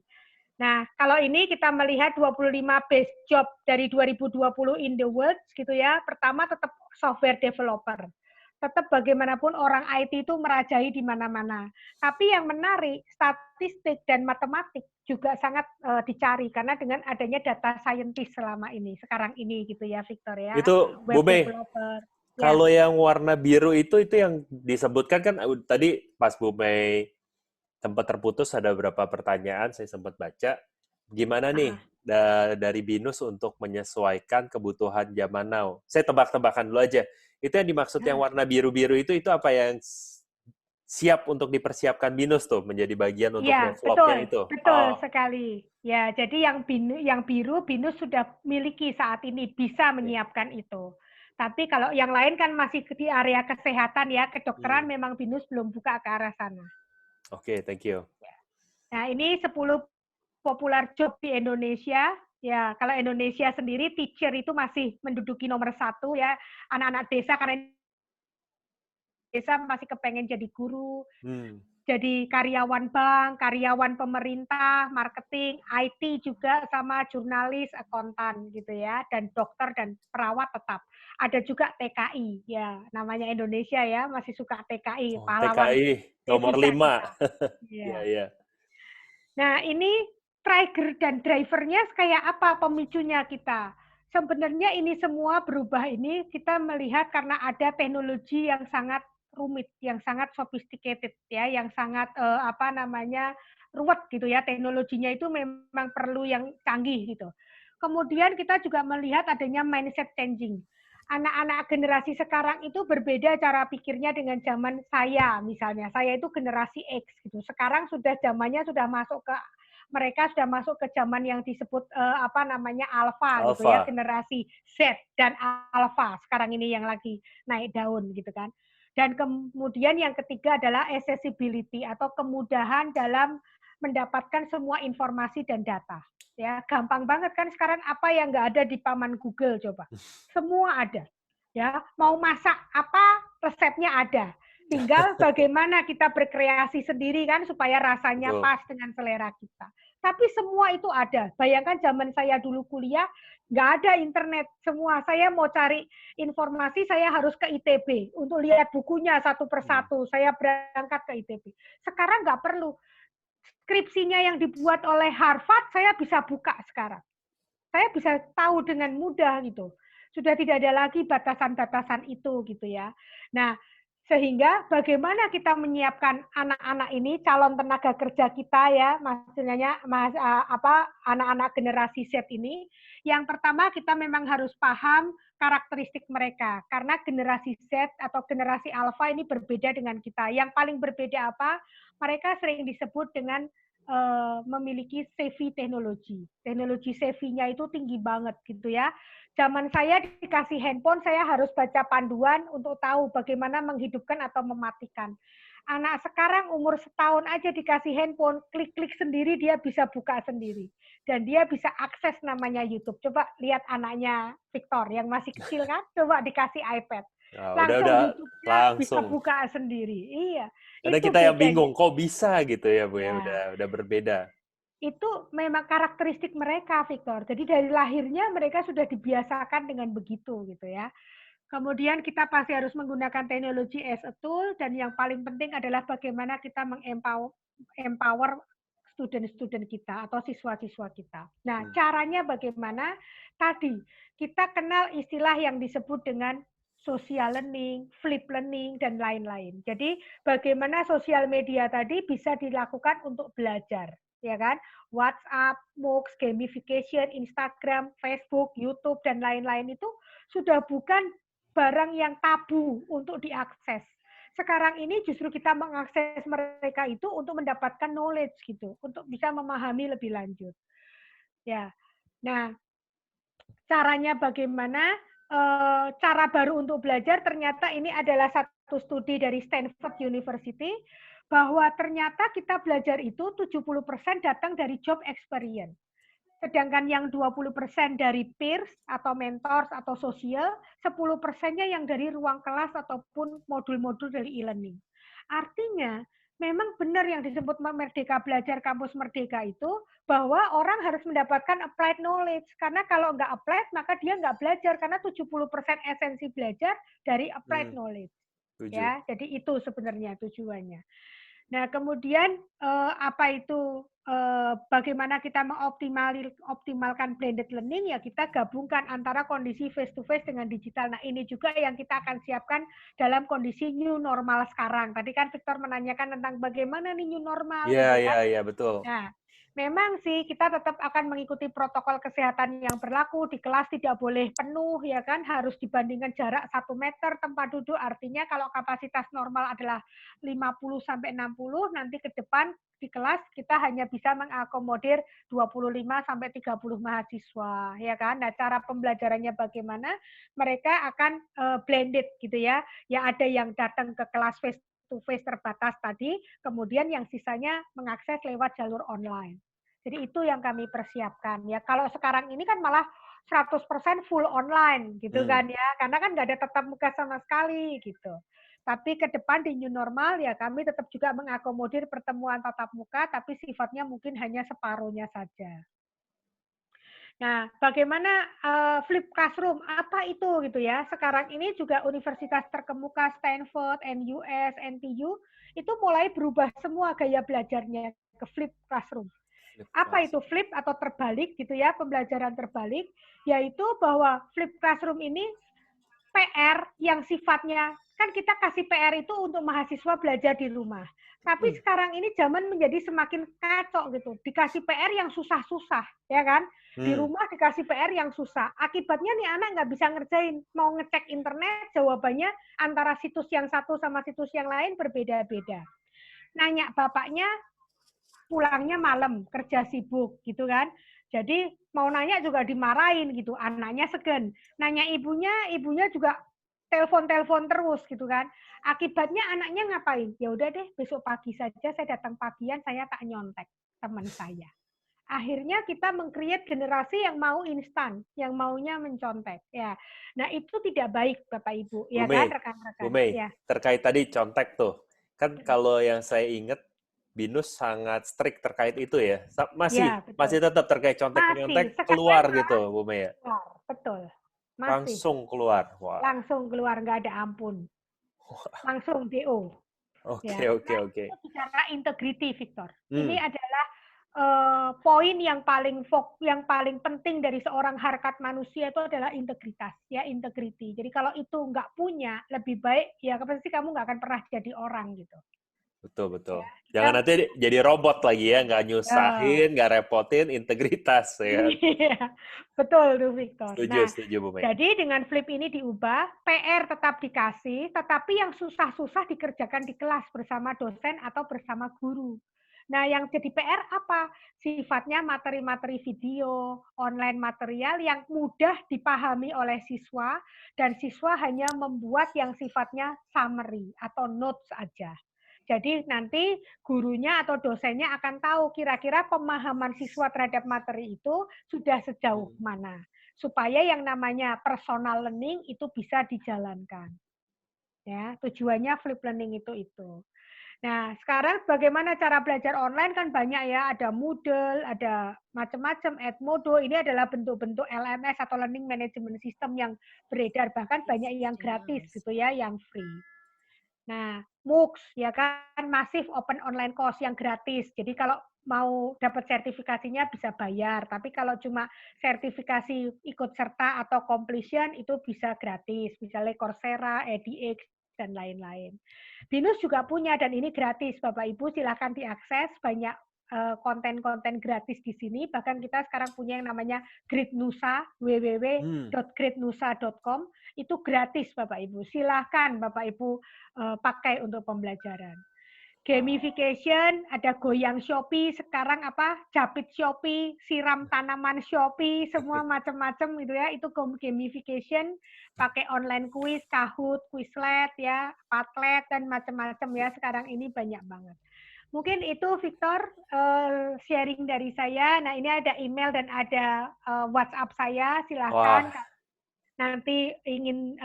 Nah, kalau ini kita melihat 25 best job dari 2020 in the world gitu ya. Pertama tetap software developer. Tetap bagaimanapun orang IT itu merajai di mana-mana. Tapi yang menarik, statistik dan matematik juga sangat dicari karena dengan adanya data scientist selama ini, sekarang ini gitu ya, Victor ya. Itu Bu Mei, kalau yang warna biru itu yang disebutkan kan tadi pas Bu Mei tempat terputus ada beberapa pertanyaan, saya sempat baca. Gimana nih dari BINUS untuk menyesuaikan kebutuhan zaman now? Saya tebak-tebakan dulu aja. Itu yang dimaksud yang warna biru-biru itu apa yang siap untuk dipersiapkan BINUS tuh menjadi bagian untuk developnya itu? Betul sekali. Ya, jadi yang biru BINUS sudah miliki saat ini, bisa menyiapkan itu. Tapi kalau yang lain kan masih di area kesehatan ya, kedokteran memang BINUS belum buka ke arah sana. Oke, thank you. Nah, ini 10 popular job di Indonesia Ya, kalau Indonesia sendiri teacher itu masih menduduki nomor 1 ya. Anak-anak desa karena desa masih kepengen jadi guru, jadi karyawan bank, karyawan pemerintah, marketing, IT juga sama jurnalis, akuntan gitu ya, dan dokter dan perawat tetap. Ada juga TKI, ya namanya Indonesia ya, masih suka TKI, Oh, pahlawan TKI nomor devisa 5. kita. Iya, Ya. iya. Nah, ini trigger dan drivernya kayak apa pemicunya kita? Sebenarnya ini semua berubah ini kita melihat karena ada teknologi yang sangat rumit, yang sangat sophisticated ya, yang sangat ruwet gitu ya. Teknologinya itu memang perlu yang canggih gitu. Kemudian kita juga melihat adanya mindset changing. Anak-anak generasi sekarang itu berbeda cara pikirnya dengan zaman saya misalnya. Saya itu generasi X gitu. Sekarang sudah zamannya sudah masuk ke mereka sudah masuk ke zaman yang disebut alpha gitu ya, generasi Z dan alpha sekarang ini yang lagi naik daun gitu kan. Dan kemudian yang ketiga adalah accessibility atau kemudahan dalam mendapatkan semua informasi dan data. Ya, gampang banget kan sekarang apa yang nggak ada di paman Google coba. Semua ada. Ya, mau masak apa resepnya ada. Tinggal bagaimana kita berkreasi sendiri kan supaya rasanya pas dengan selera kita. Tapi semua itu ada. Bayangkan zaman saya dulu kuliah, nggak ada internet semua. Saya mau cari informasi, saya harus ke ITB untuk lihat bukunya satu persatu. Saya berangkat ke ITB. Sekarang nggak perlu. Skripsinya yang dibuat oleh Harvard, saya bisa buka sekarang. Saya bisa tahu dengan mudah gitu. Sudah tidak ada lagi batasan-batasan itu gitu ya. Nah, sehingga bagaimana kita menyiapkan anak-anak ini calon tenaga kerja kita ya, maksudnya anak-anak generasi Z ini. Yang pertama kita memang harus paham karakteristik mereka karena generasi Z atau generasi alpha ini berbeda dengan kita. Yang paling berbeda apa? Mereka sering disebut dengan memiliki savvy teknologi. Teknologi savvy-nya itu tinggi banget gitu ya. Zaman saya dikasih handphone, saya harus baca panduan untuk tahu bagaimana menghidupkan atau mematikan. Anak sekarang umur setahun aja dikasih handphone, klik-klik sendiri dia bisa buka sendiri. Dan dia bisa akses namanya YouTube. Coba lihat anaknya Victor yang masih kecil kan, coba dikasih iPad. Langsung YouTube-nya bisa buka sendiri. Iya. Karena itu kita yang bedanya. bingung, kok bisa gitu ya Bu ya, Ya. udah berbeda. Itu memang karakteristik mereka, Victor. Jadi dari lahirnya mereka sudah dibiasakan dengan begitu gitu ya. Kemudian kita pasti harus menggunakan teknologi as a tool dan yang paling penting adalah bagaimana kita empower student-student kita atau siswa-siswa kita. Nah, caranya bagaimana? Tadi kita kenal istilah yang disebut dengan social learning, flip learning, dan lain-lain. Jadi bagaimana sosial media tadi bisa dilakukan untuk belajar, ya kan? WhatsApp, MOOCs, gamification, Instagram, Facebook, YouTube, dan lain-lain itu sudah bukan barang yang tabu untuk diakses. Sekarang ini justru kita mengakses mereka itu untuk mendapatkan knowledge gitu, untuk bisa memahami lebih lanjut. Ya, nah caranya bagaimana? Cara baru untuk belajar ternyata ini adalah satu studi dari Stanford University bahwa ternyata kita belajar itu 70% datang dari job experience. Sedangkan yang 20% dari peers atau mentors atau sosial, 10%-nya yang dari ruang kelas ataupun modul-modul dari e-learning. Artinya, memang benar yang disebut Merdeka Belajar Kampus Merdeka itu, bahwa orang harus mendapatkan applied knowledge. Karena kalau nggak applied, maka dia nggak belajar. Karena 70% esensi belajar dari applied knowledge. Ya, jadi itu sebenarnya tujuannya. Nah, kemudian apa itu bagaimana kita mengoptimalkan blended learning, ya kita gabungkan antara kondisi face to face dengan digital. Nah, ini juga yang kita akan siapkan dalam kondisi new normal sekarang. Tadi kan Victor menanyakan tentang bagaimana nih new normal gitu kan. Iya, betul. Nah, memang sih kita tetap akan mengikuti protokol kesehatan yang berlaku. Di kelas tidak boleh penuh, ya kan, harus dibandingkan jarak 1 meter tempat duduk. Artinya kalau kapasitas normal adalah 50-60, nanti ke depan di kelas kita hanya bisa mengakomodir 25-30 mahasiswa, ya kan. Nah, cara pembelajarannya bagaimana? Mereka akan blended gitu ya. Ya ada yang datang ke kelas face to face terbatas tadi, kemudian yang sisanya mengakses lewat jalur online. Jadi itu yang kami persiapkan. Ya kalau sekarang ini kan malah 100% full online gitu kan ya. Karena kan nggak ada tatap muka sama sekali gitu. Tapi ke depan di new normal ya kami tetap juga mengakomodir pertemuan tatap muka tapi sifatnya mungkin hanya separuhnya saja. Nah, bagaimana flip classroom? Apa itu gitu ya? Sekarang ini juga universitas terkemuka Stanford, NUS, NTU itu mulai berubah semua gaya belajarnya ke flip classroom. Apa itu flip atau terbalik gitu ya, pembelajaran terbalik, yaitu bahwa flip classroom ini PR yang sifatnya, kan kita kasih PR itu untuk mahasiswa belajar di rumah. Tapi sekarang ini zaman menjadi semakin kacau gitu. Dikasih PR yang susah-susah, ya kan? Di rumah dikasih PR yang susah. Akibatnya nih anak nggak bisa ngerjain. Mau ngecek internet, jawabannya antara situs yang satu sama situs yang lain berbeda-beda. Nanya bapaknya, pulangnya malam, kerja sibuk gitu kan. Jadi mau nanya juga dimarahin gitu, anaknya segen. Nanya ibunya juga telepon-telepon terus gitu kan. Akibatnya anaknya ngapain? Ya udah deh, besok pagi saja saya datang pagian, saya tak nyontek teman saya. Akhirnya kita meng-create generasi yang mau instan, yang maunya mencontek. Ya, nah itu tidak baik Bapak Ibu, ya kan rekan-rekan. Bu Mei, ya. terkait tadi contek tuh, kan kalau yang saya ingat Binus sangat strict terkait itu ya. Masih tetap terkait contek-nyontek keluar gitu, Bu Mei ya? Betul. Masih. Langsung keluar. Wah. Langsung keluar, nggak ada ampun. Langsung DO. Oke. Bicara integriti, Victor. Ini adalah poin yang paling penting dari seorang harkat manusia itu adalah integritas, ya integriti. Jadi kalau itu nggak punya, lebih baik ya pasti kamu nggak akan pernah jadi orang gitu. Betul. Jangan nanti jadi robot lagi ya, nggak nyusahin, nggak repotin, integritas ya. Iya, betul tuh Victor. Setuju Bu Mei. Jadi dengan flip ini diubah, PR tetap dikasih, tetapi yang susah-susah dikerjakan di kelas bersama dosen atau bersama guru. Nah, yang jadi PR apa? Sifatnya materi-materi video, online material yang mudah dipahami oleh siswa, dan siswa hanya membuat yang sifatnya summary atau notes aja. Jadi nanti gurunya atau dosennya akan tahu kira-kira pemahaman siswa terhadap materi itu sudah sejauh mana. Supaya yang namanya personal learning itu bisa dijalankan. Ya, tujuannya flip learning itu. Nah, sekarang bagaimana cara belajar online kan banyak ya, ada Moodle, ada macam-macam, Edmodo, ini adalah bentuk-bentuk LMS atau Learning Management System yang beredar, bahkan banyak yang gratis gitu ya, yang free. Nah, MOOCs ya kan, Massive Open Online Course yang gratis. Jadi kalau mau dapat sertifikasinya bisa bayar, tapi kalau cuma sertifikasi ikut serta atau completion itu bisa gratis, misalnya Coursera, edX, dan lain-lain. Binus juga punya dan ini gratis, Bapak Ibu silakan diakses, banyak konten-konten gratis di sini. Bahkan kita sekarang punya yang namanya Grid Nusa, www.gridnusa.com, itu gratis Bapak Ibu. Silakan Bapak Ibu pakai untuk pembelajaran. Gamification, ada goyang Shopee, sekarang Japit Shopee, siram tanaman Shopee, semua macam-macam gitu ya. Itu gamification, pakai online quiz, Kahoot, Quizlet ya, Padlet dan macam-macam ya. Sekarang ini banyak banget. Mungkin itu Victor sharing dari saya. Nah, ini ada email dan ada WhatsApp saya. Silahkan nanti ingin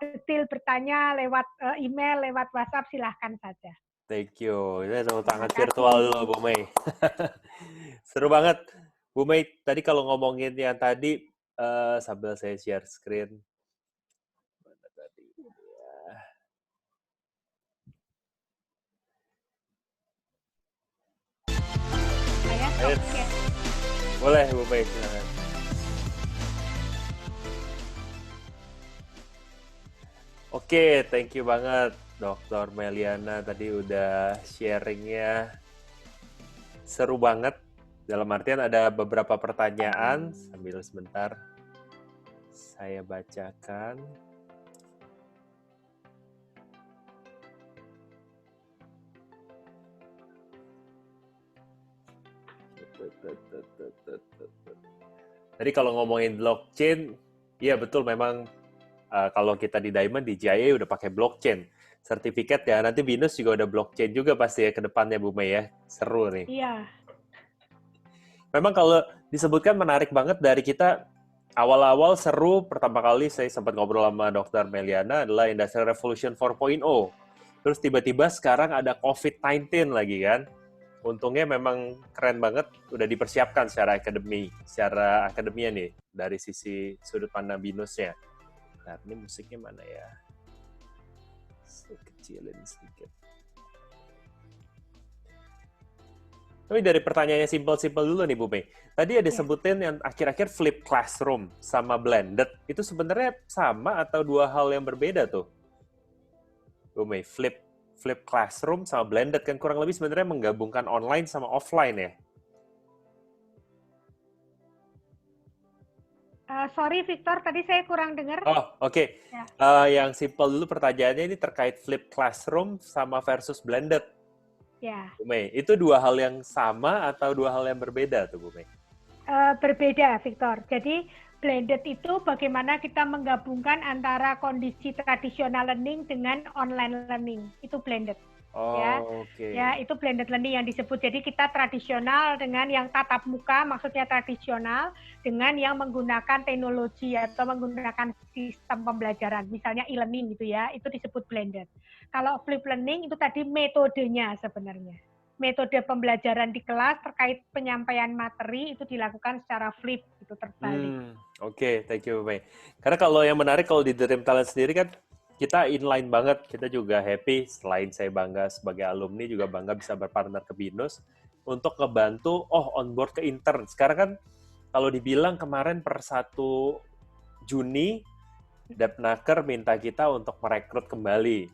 detail bertanya lewat email, lewat WhatsApp, silahkan saja. Thank you. Ini tepuk tangan virtual dulu, Bu Mei. Seru banget. Bu Mei, tadi kalau ngomongin yang tadi, sambil saya share screen. Mana tadi? Boleh, Bu Mei, silakan. Oke, thank you banget Dr. Meliana tadi udah sharingnya seru banget. Dalam artian ada beberapa pertanyaan, sambil sebentar saya bacakan. Tadi kalau ngomongin blockchain, iya betul memang kalau kita di Diamond, di GIA udah pakai blockchain. Sertifikat ya, nanti Binus juga udah blockchain juga pasti ya ke depannya Bu Mei ya. Seru nih. Iya. Memang kalau disebutkan menarik banget dari kita, awal-awal seru, pertama kali saya sempat ngobrol sama Dr. Meliana adalah Industrial Revolution 4.0. Terus tiba-tiba sekarang ada COVID-19 lagi kan. Untungnya memang keren banget, udah dipersiapkan secara akademia nih, dari sisi sudut pandang binusnya. Nah, ini musiknya mana ya? Saya kecilin sedikit. Tapi dari pertanyaannya simpel-simpel dulu nih Bu Mei. Tadi ada sebutin yang akhir-akhir flip classroom sama blended. Itu sebenarnya sama atau dua hal yang berbeda tuh? Bu Mei, flip classroom sama blended kan kurang lebih sebenarnya menggabungkan online sama offline ya? Sorry Victor, tadi saya kurang dengar. Oh, oke. Ya. Yang simpel dulu pertanyaannya ini terkait flip classroom sama versus blended. Ya. Bu Mei, itu dua hal yang sama atau dua hal yang berbeda tuh Bu Mei? Berbeda, Victor. Jadi blended itu bagaimana kita menggabungkan antara kondisi tradisional learning dengan online learning. Itu blended. Oh, ya. Okay. Ya, itu blended learning yang disebut. Jadi kita tradisional dengan yang tatap muka, maksudnya tradisional dengan yang menggunakan teknologi atau menggunakan sistem pembelajaran, misalnya e-learning gitu ya, itu disebut blended. Kalau flip learning itu tadi metodenya sebenarnya. Metode pembelajaran di kelas terkait penyampaian materi itu dilakukan secara flip, itu terbalik. Oke, thank you, Mei. Karena kalau yang menarik kalau di Dream Talent sendiri kan kita inline banget, kita juga happy, selain saya bangga sebagai alumni, juga bangga bisa berpartner ke BINUS untuk ngebantu, onboard ke intern. Sekarang kan kalau dibilang kemarin per 1 Juni, Depnaker minta kita untuk merekrut kembali.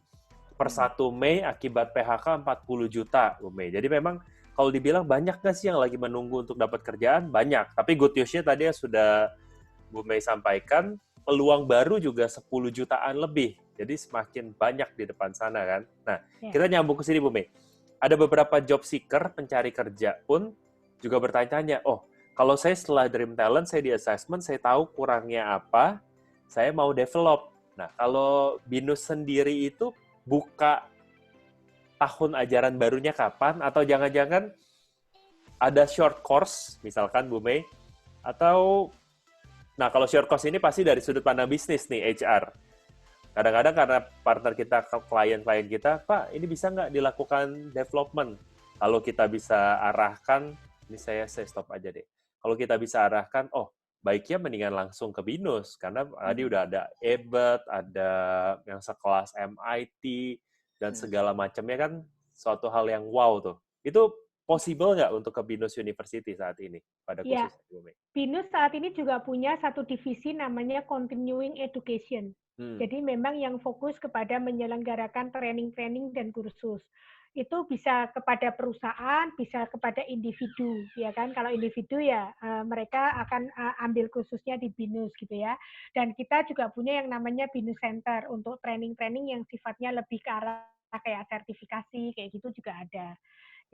Per 1 Mei akibat PHK 40 juta, Bu Mei. Jadi memang kalau dibilang banyak nggak sih yang lagi menunggu untuk dapat kerjaan? Banyak. Tapi good news-nya tadi yang sudah Bu Mei sampaikan, peluang baru juga 10 jutaan lebih. Jadi semakin banyak di depan sana kan. Nah, kita nyambung ke sini Bu Mei. Ada beberapa job seeker, pencari kerja pun juga bertanya-tanya, kalau saya setelah Dream Talent, saya di assessment, saya tahu kurangnya apa, saya mau develop. Nah, kalau BINUS sendiri itu buka tahun ajaran barunya kapan? Atau jangan-jangan ada short course, misalkan Bu Mei, atau nah, kalau short course ini pasti dari sudut pandang bisnis nih, HR. Kadang-kadang karena partner kita, klien-klien kita, Pak, ini bisa nggak dilakukan development? Kalau kita bisa arahkan, ini saya stop aja deh. Kalau kita bisa arahkan, baiknya mendingan langsung ke BINUS, karena tadi udah ada EBET, ada yang sekelas MIT, dan segala macamnya kan suatu hal yang wow tuh. Itu possible nggak untuk ke BINUS University saat ini? Pada khususnya, Bu Mei? BINUS saat ini juga punya satu divisi namanya Continuing Education. Jadi memang yang fokus kepada menyelenggarakan training-training dan kursus. Itu bisa kepada perusahaan, bisa kepada individu, ya kan? Kalau individu ya mereka akan ambil kursusnya di BINUS gitu ya. Dan kita juga punya yang namanya BINUS Center untuk training-training yang sifatnya lebih ke arah kayak sertifikasi kayak gitu juga ada.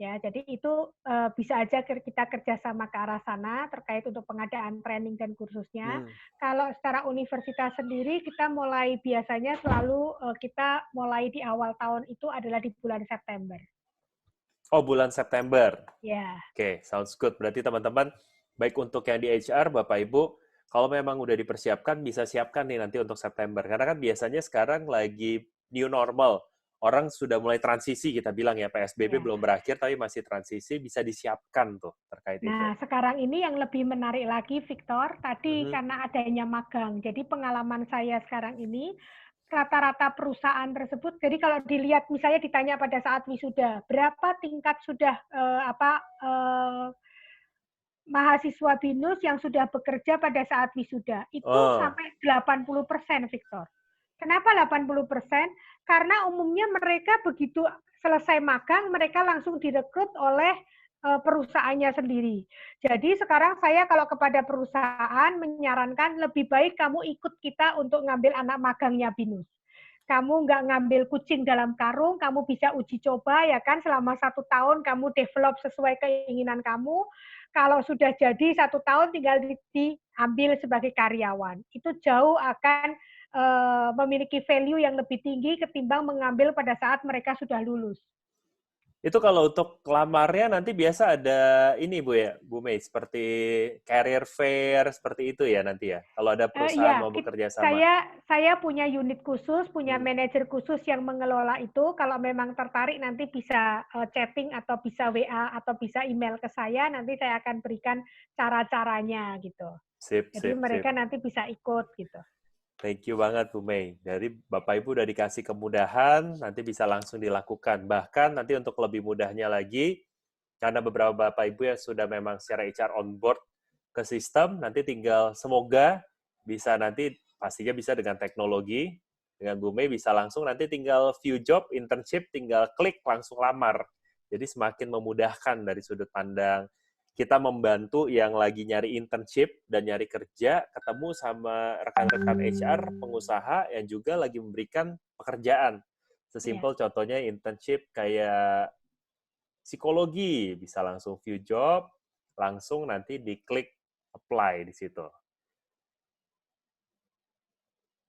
Ya, jadi itu bisa aja kita kerjasama ke arah sana terkait untuk pengadaan training dan kursusnya. Kalau secara universitas sendiri kita mulai biasanya selalu kita mulai di awal tahun itu adalah di bulan September. Oh, bulan September. Ya. Oke, sounds good. Berarti teman-teman, baik untuk yang di HR, Bapak Ibu, kalau memang udah dipersiapkan, bisa siapkan nih nanti untuk September. Karena kan biasanya sekarang lagi new normal. Orang sudah mulai transisi, kita bilang ya, PSBB belum berakhir, tapi masih transisi, bisa disiapkan tuh terkait itu. Nah, sekarang ini yang lebih menarik lagi, Victor, tadi karena adanya magang. Jadi pengalaman saya sekarang ini, rata-rata perusahaan tersebut, jadi kalau dilihat, misalnya ditanya pada saat wisuda, berapa tingkat sudah mahasiswa BINUS yang sudah bekerja pada saat wisuda? Itu sampai 80%, Victor. Kenapa 80%? Karena umumnya mereka begitu selesai magang, mereka langsung direkrut oleh perusahaannya sendiri. Jadi sekarang saya kalau kepada perusahaan menyarankan lebih baik kamu ikut kita untuk ngambil anak magangnya BINUS. Kamu nggak ngambil kucing dalam karung, kamu bisa uji coba ya kan selama 1 tahun kamu develop sesuai keinginan kamu. Kalau sudah jadi 1 tahun tinggal diambil sebagai karyawan. Itu jauh akan memiliki value yang lebih tinggi ketimbang mengambil pada saat mereka sudah lulus. Itu kalau untuk lamarnya nanti biasa ada ini Bu ya, Bu Mei, seperti career fair seperti itu ya nanti ya. Kalau ada perusahaan Iya, mau bekerja sama. saya punya unit khusus, punya Hmm. manajer khusus yang mengelola itu. Kalau memang tertarik nanti bisa chatting atau bisa WA atau bisa email ke saya. Nanti saya akan berikan cara-caranya gitu. Sip, Jadi sip, sip. mereka nanti bisa ikut gitu. Thank you banget Bu Mei. Dari Bapak Ibu udah dikasih kemudahan, nanti bisa langsung dilakukan. Bahkan nanti untuk lebih mudahnya lagi, karena beberapa Bapak Ibu yang sudah memang secara HR on board ke sistem, nanti tinggal semoga bisa nanti pastinya bisa dengan teknologi, dengan Bu Mei bisa langsung nanti tinggal view job, internship, tinggal klik langsung lamar. Jadi semakin memudahkan dari sudut pandang kita membantu yang lagi nyari internship dan nyari kerja, ketemu sama rekan-rekan HR, pengusaha yang juga lagi memberikan pekerjaan. Sesimpel contohnya internship kayak psikologi, bisa langsung view job, langsung nanti diklik apply di situ.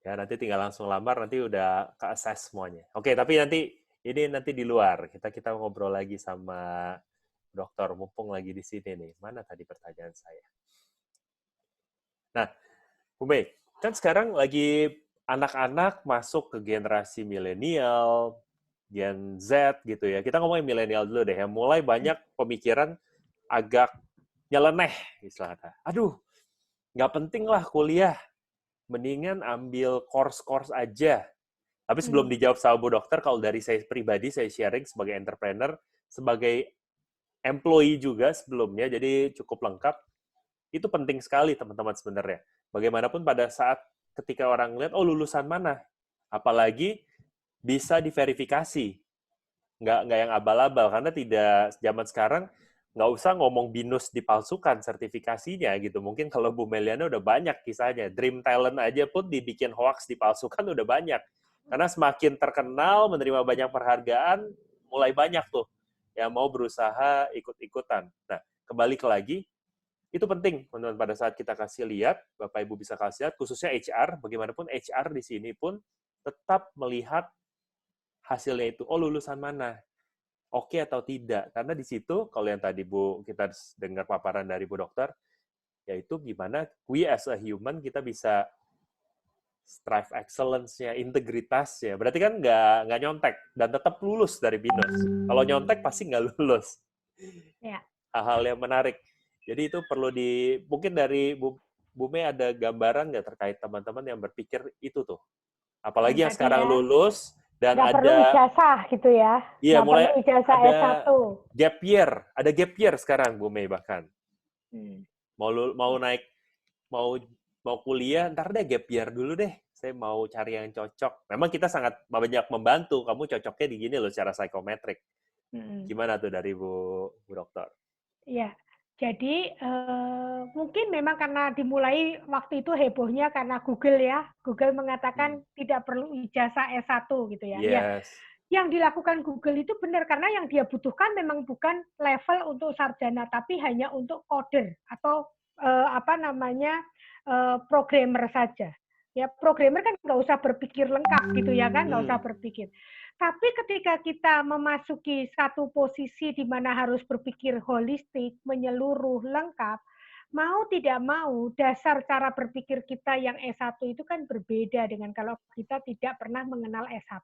Ya, nanti tinggal langsung lamar, nanti udah ke-assess semuanya. Oke, tapi nanti di luar. Kita ngobrol lagi sama dokter, mumpung lagi di sini nih. Mana tadi pertanyaan saya? Nah, Bu Mei, kan sekarang lagi anak-anak masuk ke generasi milenial, Gen Z gitu ya. Kita ngomongin milenial dulu deh, yang mulai banyak pemikiran agak nyeleneh, istilahnya. Aduh, nggak penting lah kuliah, mendingan ambil course-course aja. Tapi sebelum dijawab sama Bu Dokter, kalau dari saya pribadi, saya sharing sebagai entrepreneur, sebagai employee juga sebelumnya, jadi cukup lengkap. Itu penting sekali teman-teman sebenarnya. Bagaimanapun pada saat ketika orang lihat, oh lulusan mana? Apalagi bisa diverifikasi. Nggak yang abal-abal, karena tidak zaman sekarang nggak usah ngomong BINUS dipalsukan sertifikasinya gitu. Mungkin kalau Bu Meliana udah banyak kisahnya. Dream Talent aja pun dibikin hoax dipalsukan udah banyak. Karena semakin terkenal, menerima banyak penghargaan, mulai banyak tuh yang mau berusaha ikut-ikutan. Nah, kembali lagi, itu penting, teman-teman, pada saat kita kasih lihat, Bapak Ibu bisa kasih lihat, khususnya HR, bagaimanapun HR di sini pun tetap melihat hasilnya itu, oh lulusan mana, oke atau tidak. Karena di situ, kalau yang tadi Bu, kita dengar paparan dari Bu Dokter, yaitu gimana we as a human, kita bisa strive excellence-nya, integritasnya. Berarti kan nggak nyontek, dan tetap lulus dari BINUS. Kalau nyontek, pasti nggak lulus. Ya. Hal-hal yang menarik. Jadi itu perlu mungkin dari Bu Mei ada gambaran nggak terkait teman-teman yang berpikir itu tuh? Apalagi yang sekarang lulus dan nggak perlu ijazah gitu ya. Iya, mulai perlu ijazah ada S1. gap year sekarang Bu Mei bahkan. Mau naik, mau kuliah, ntar deh gap year dulu deh. Saya mau cari yang cocok. Memang kita sangat banyak membantu. Kamu cocoknya di gini loh secara psikometrik. Gimana tuh dari Bu Dokter? Iya, jadi mungkin memang karena dimulai waktu itu hebohnya karena Google ya. Google mengatakan tidak perlu ijazah S1 gitu ya. Yes. Yang dilakukan Google itu benar karena yang dia butuhkan memang bukan level untuk sarjana, tapi hanya untuk coder atau programmer saja. Ya, programmer kan nggak usah berpikir lengkap gitu ya kan, nggak usah berpikir. Tapi ketika kita memasuki satu posisi di mana harus berpikir holistik, menyeluruh, lengkap, mau tidak mau, dasar cara berpikir kita yang S1 itu kan berbeda dengan kalau kita tidak pernah mengenal S1.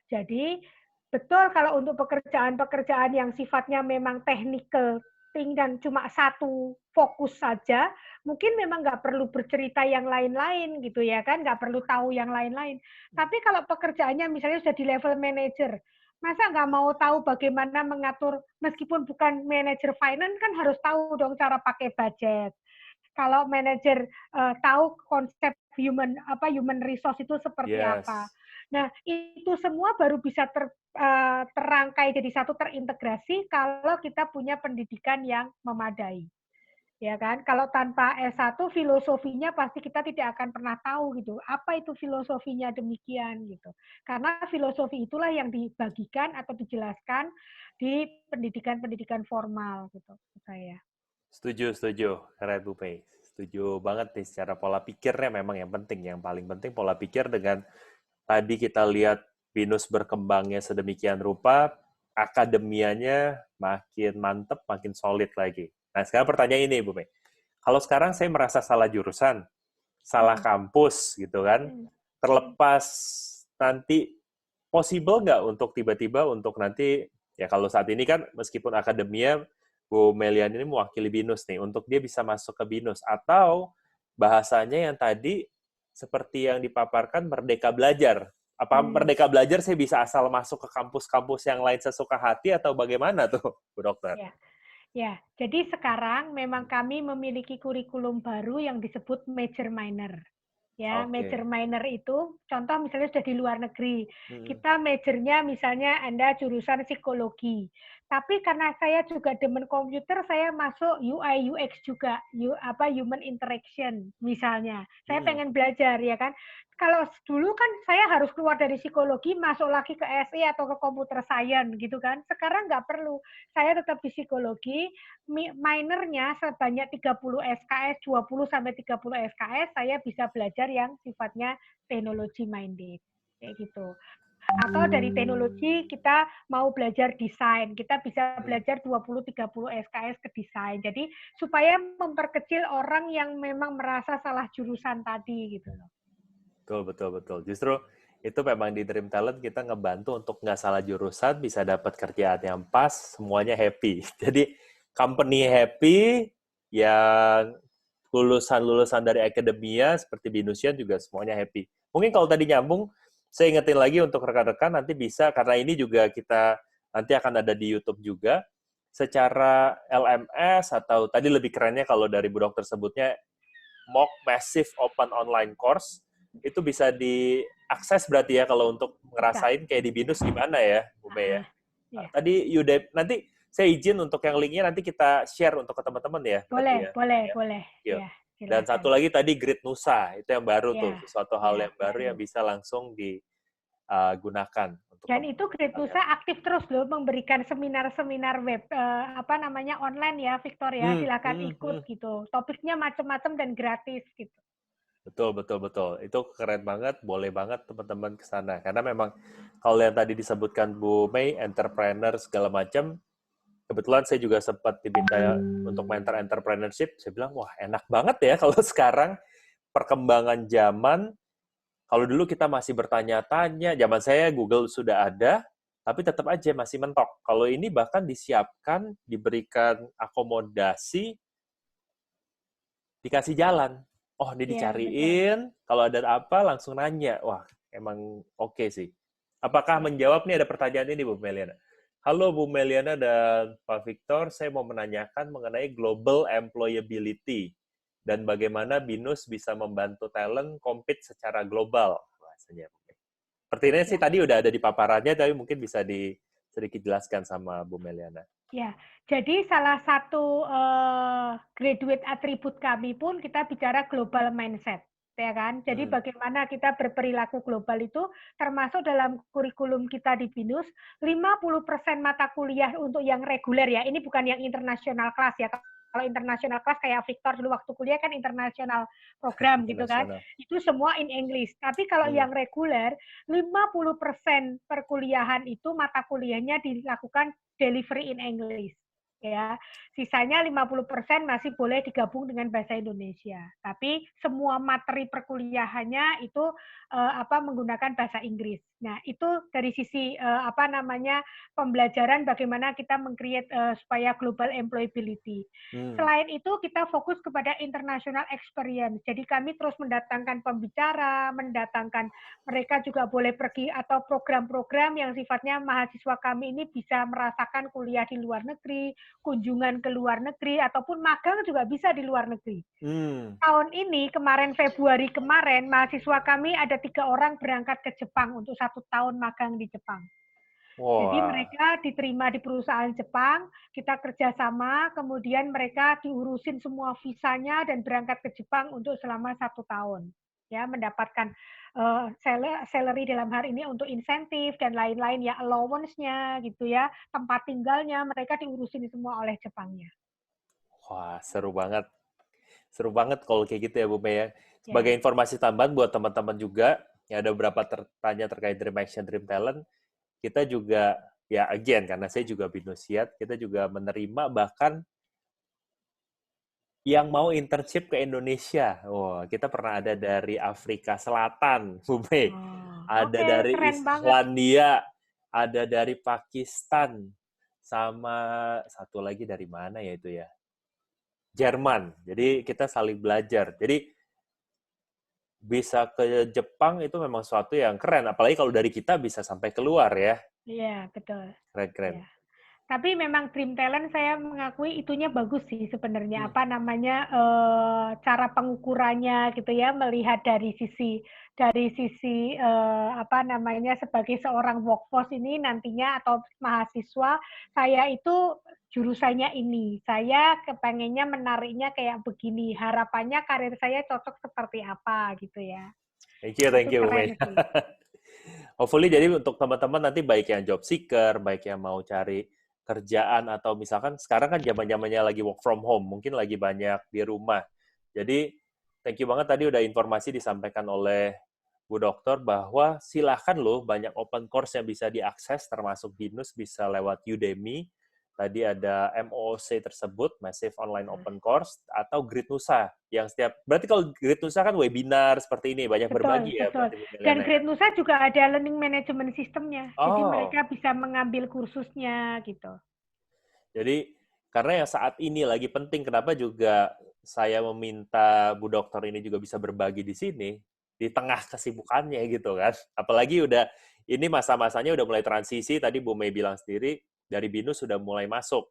Jadi, betul kalau untuk pekerjaan-pekerjaan yang sifatnya memang technical dan cuma satu fokus saja, mungkin memang nggak perlu bercerita yang lain-lain gitu ya kan, nggak perlu tahu yang lain-lain. Tapi kalau pekerjaannya misalnya sudah di level manager, masa nggak mau tahu bagaimana mengatur, meskipun bukan manager finance kan harus tahu dong cara pakai budget. Kalau manajer tahu konsep human resource itu seperti apa. Nah, itu semua baru bisa terangkai jadi satu, terintegrasi kalau kita punya pendidikan yang memadai. Ya kan? Kalau tanpa S1 filosofinya pasti kita tidak akan pernah tahu gitu. Apa itu filosofinya demikian gitu. Karena filosofi itulah yang dibagikan atau dijelaskan di pendidikan-pendidikan formal gitu saya. Setuju. Keren Bu Mei. Setuju banget nih secara pola pikirnya memang yang penting. Yang paling penting pola pikir dengan tadi kita lihat BINUS berkembangnya sedemikian rupa, akademianya makin mantep, makin solid lagi. Nah, sekarang pertanyaan ini, Bu Mei. Kalau sekarang saya merasa salah jurusan, salah kampus, gitu kan, terlepas nanti possible nggak untuk tiba-tiba untuk nanti, ya kalau saat ini kan meskipun akademia, Bu Meliana ini mewakili BINUS nih, untuk dia bisa masuk ke BINUS, atau bahasanya yang tadi seperti yang dipaparkan Merdeka Belajar. Apa Merdeka Belajar saya bisa asal masuk ke kampus-kampus yang lain sesuka hati atau bagaimana tuh, Bu Dokter? Ya, jadi sekarang memang kami memiliki kurikulum baru yang disebut major minor. Ya, major minor itu contoh misalnya sudah di luar negeri. Kita majornya misalnya Anda jurusan psikologi. Tapi karena saya juga demen komputer, saya masuk UI UX juga, human interaction misalnya. Saya pengen belajar ya kan. Kalau dulu kan saya harus keluar dari psikologi, masuk lagi ke SE atau ke computer science gitu kan. Sekarang nggak perlu. Saya tetap di psikologi, minornya sebanyak 30 SKS, 20 sampai 30 SKS, saya bisa belajar yang sifatnya teknologi minded. Kayak gitu. Atau dari teknologi kita mau belajar desain, kita bisa belajar 20-30 SKS ke desain. Jadi supaya memperkecil orang yang memang merasa salah jurusan tadi gitu loh. Betul. Justru itu memang di Dream Talent kita ngebantu untuk nggak salah jurusan, bisa dapat kerjaan yang pas, semuanya happy. Jadi company happy, yang lulusan-lulusan dari akademia seperti BINUSian juga semuanya happy. Mungkin kalau tadi nyambung, saya ingetin lagi untuk rekan-rekan nanti bisa, karena ini juga kita nanti akan ada di YouTube juga, secara LMS atau tadi lebih kerennya kalau dari Bu Dokter sebutnya MOOC Massive Open Online Course, itu bisa diakses berarti ya kalau untuk ngerasain kayak di BINUS gimana ya, Bu Mei ya. Tadi Udemy, nanti saya izin untuk yang linknya nanti kita share untuk ke teman-teman ya. Boleh. Ya, dan satu lagi tadi Grid Nusa, itu yang baru tuh, sesuatu hal yang baru yang bisa langsung digunakan. Dan itu Grid Nusa aktif terus loh memberikan seminar-seminar web online ya, Victor ya, silakan ikut gitu. Topiknya macam-macam dan gratis gitu. Betul. Itu keren banget, boleh banget teman-teman ke sana. Karena memang kalau yang tadi disebutkan Bu Mei, entrepreneur segala macam, kebetulan saya juga sempat diminta untuk mentor entrepreneurship. Saya bilang, wah enak banget ya kalau sekarang perkembangan zaman. Kalau dulu kita masih bertanya-tanya, zaman saya Google sudah ada, tapi tetap aja masih mentok. Kalau ini bahkan disiapkan, diberikan akomodasi, dikasih jalan. Oh, ini dicariin, kalau ada apa langsung nanya. Wah, emang oke sih. Apakah menjawab nih ada pertanyaan ini, Bu Meliana? Halo Bu Meliana dan Pak Victor, saya mau menanyakan mengenai global employability dan bagaimana BINUS bisa membantu talent compete secara global. Bahasanya. Sepertinya sih tadi udah ada di paparannya, tapi mungkin bisa sedikit jelaskan sama Bu Meliana. Ya, jadi salah satu graduate atribut kami pun kita bicara global mindset, ya kan? Jadi bagaimana kita berperilaku global itu termasuk dalam kurikulum kita di BINUS, 50% mata kuliah untuk yang reguler ya, ini bukan yang internasional kelas ya. Kalau internasional kelas kayak Victor dulu waktu kuliah kan internasional program gitu kan. Itu semua in English. Tapi kalau yang reguler, 50% perkuliahan itu mata kuliahnya dilakukan delivery in English. Ya, sisanya 50% masih boleh digabung dengan bahasa Indonesia. Tapi semua materi perkuliahannya itu menggunakan bahasa Inggris. Nah, itu dari sisi pembelajaran bagaimana kita meng-create supaya global employability. Selain itu kita fokus kepada international experience. Jadi kami terus mendatangkan pembicara, mendatangkan mereka juga boleh pergi atau program-program yang sifatnya mahasiswa kami ini bisa merasakan kuliah di luar negeri, kunjungan ke luar negeri, ataupun magang juga bisa di luar negeri. Tahun ini, Februari kemarin, mahasiswa kami ada 3 orang berangkat ke Jepang untuk 1 tahun magang di Jepang. Jadi mereka diterima di perusahaan Jepang, kita kerjasama, kemudian mereka diurusin semua visanya dan berangkat ke Jepang untuk selama 1 tahun. Ya, mendapatkan salary dalam hal ini untuk insentif dan lain-lain ya, allowance-nya gitu ya, tempat tinggalnya, mereka diurusin semua oleh Jepangnya. Wah, seru banget. Seru banget kalau kayak gitu ya, Bu Mei ya. Sebagai informasi tambahan buat teman-teman juga, yang ada beberapa tanya terkait Dream Action, Dream Talent, kita juga ya again, karena saya juga BINUSIAD, kita juga menerima bahkan yang mau internship ke Indonesia. Wah, kita pernah ada dari Afrika Selatan, Bu Mei. Ada Oke, dari keren banget. Islandia, ada dari Pakistan, sama satu lagi dari mana ya itu ya? Jerman. Jadi kita saling belajar. Jadi bisa ke Jepang itu memang suatu yang keren. Apalagi kalau dari kita bisa sampai keluar ya. Iya, betul. Keren-keren. Ya. Tapi memang Dream Talent saya mengakui itunya bagus sih sebenarnya. Apa namanya, cara pengukurannya gitu ya, melihat dari sisi apa namanya, sebagai seorang workforce ini nantinya atau mahasiswa, saya itu jurusannya ini. Saya kepengennya menariknya kayak begini. Harapannya karir saya cocok seperti apa gitu ya. Thank Itu you, Bu keren Mei. sih. Hopefully jadi untuk teman-teman nanti baik yang job seeker, baik yang mau cari kerjaan atau misalkan sekarang kan zaman-zamannya lagi work from home, mungkin lagi banyak di rumah. Jadi thank you banget tadi udah informasi disampaikan oleh Bu Dokter bahwa silahkan loh banyak open course yang bisa diakses termasuk BINUS bisa lewat Udemy. Tadi ada MOOC tersebut, Massive Online Open Course, atau Grid Nusa, yang berarti kalau Grid Nusa kan webinar seperti ini, banyak berbagi ya, Betul. berarti Bu Dan Meliana ya? Great Nusa juga ada learning management systemnya. Jadi Oh, mereka bisa mengambil kursusnya gitu. jadi karena yang saat ini lagi penting, kenapa juga saya meminta Bu Dokter ini juga bisa berbagi di sini, di tengah kesibukannya gitu kan. Apalagi ini masa-masanya udah mulai transisi, tadi Bu Mei bilang sendiri, dari BINUS sudah mulai masuk.